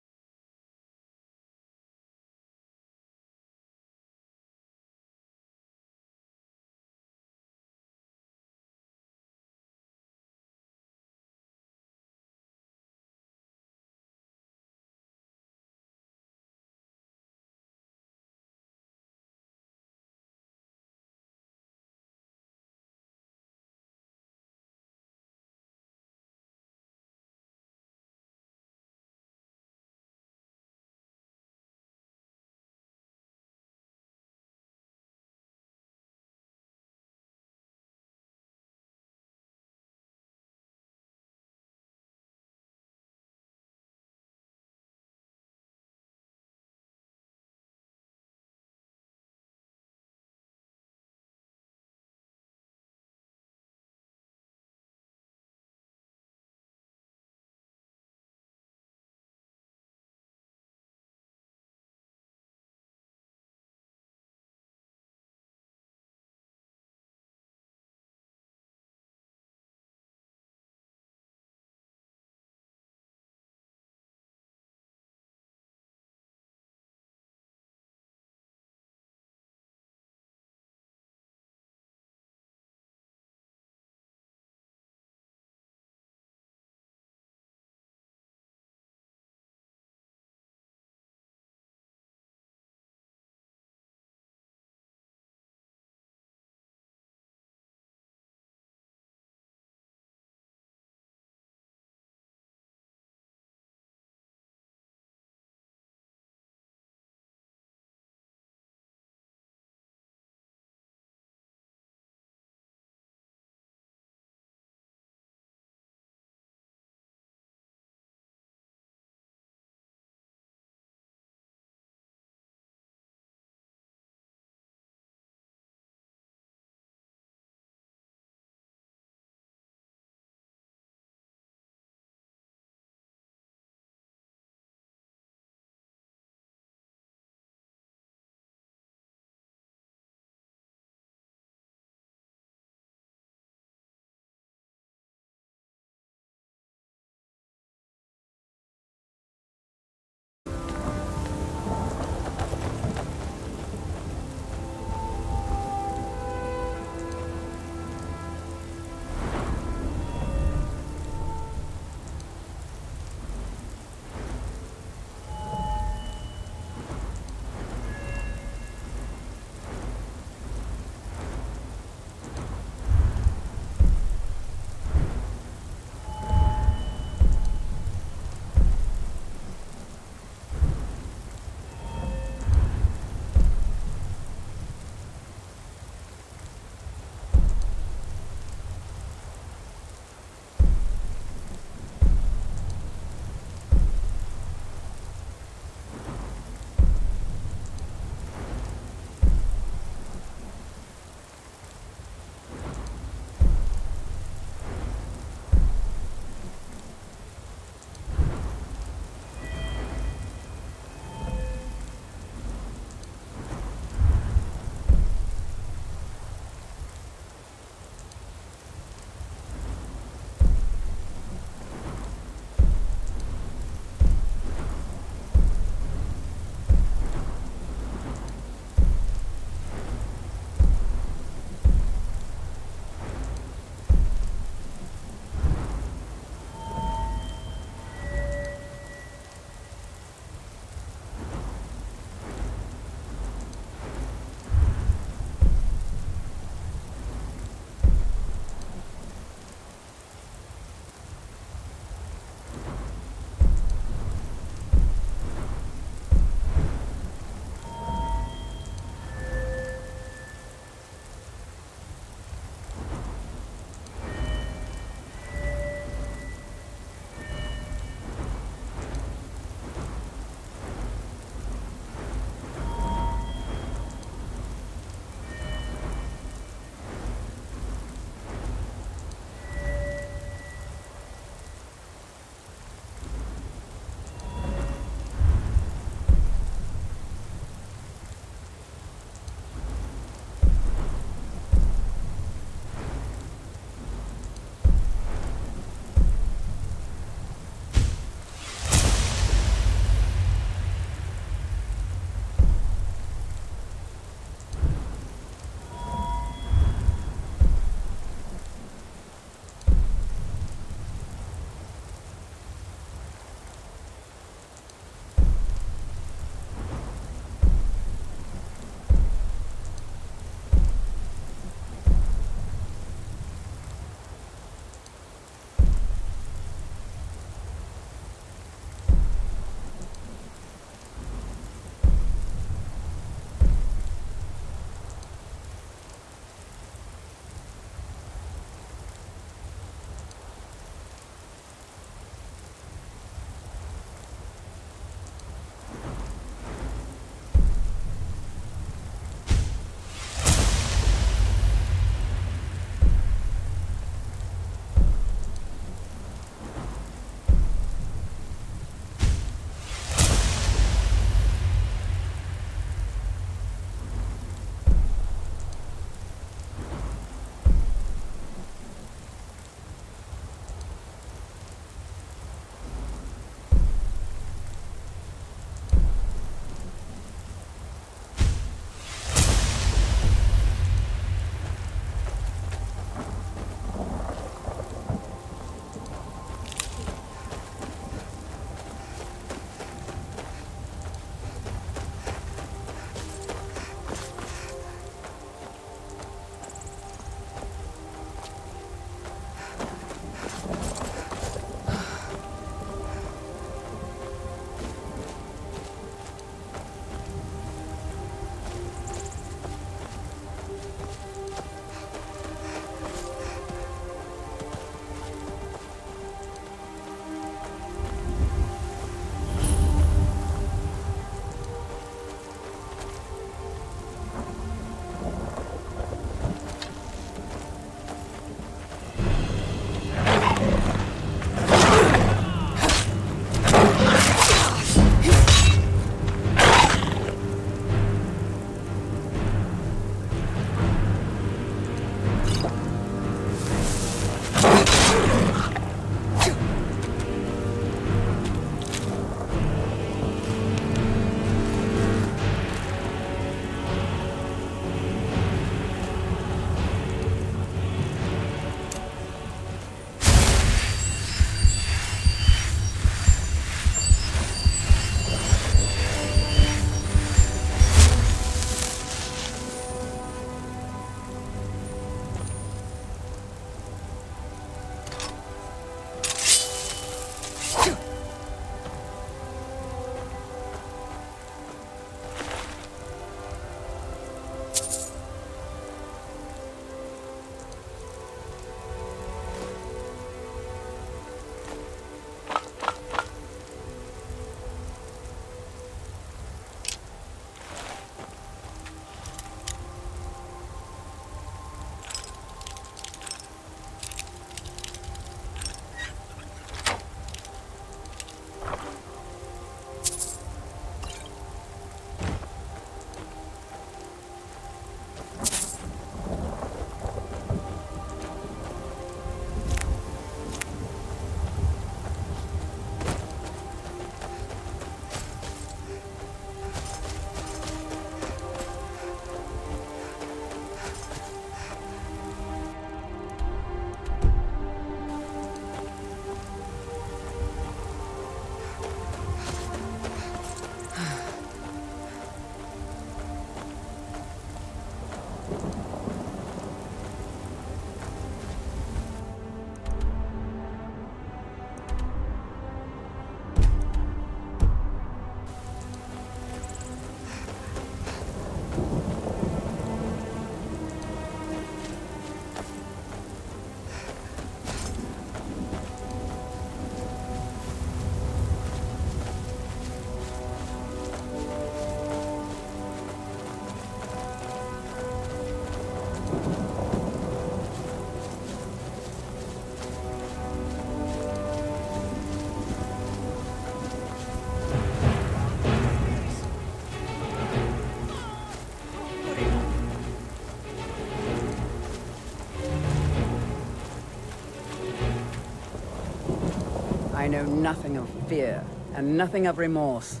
know nothing of fear, and nothing of remorse.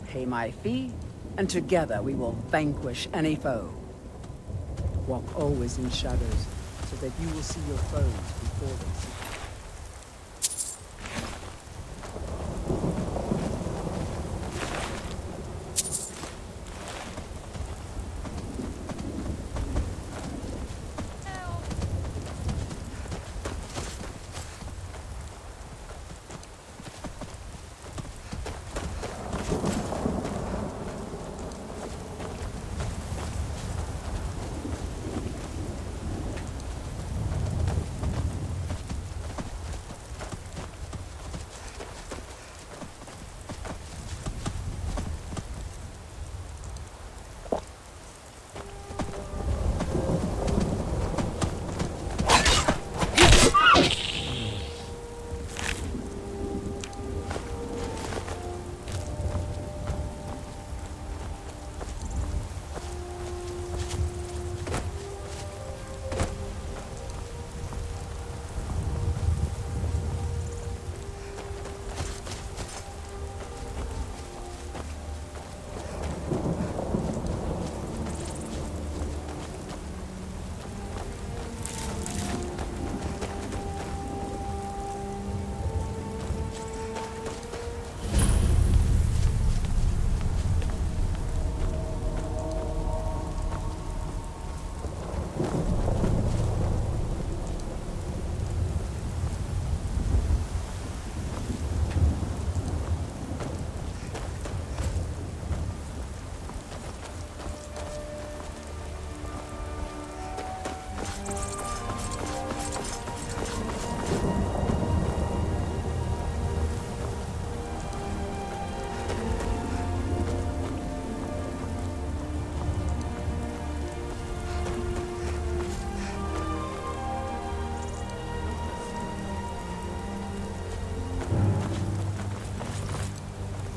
Pay my fee, and together we will vanquish any foe. Walk always in shadows, so that you will see your foes before they see you.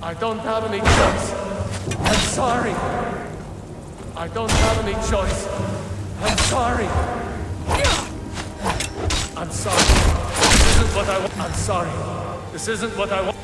I don't have any choice. I'm sorry. I don't have any choice. I'm sorry. I'm sorry. This isn't what I want. I'm sorry. This isn't what I want.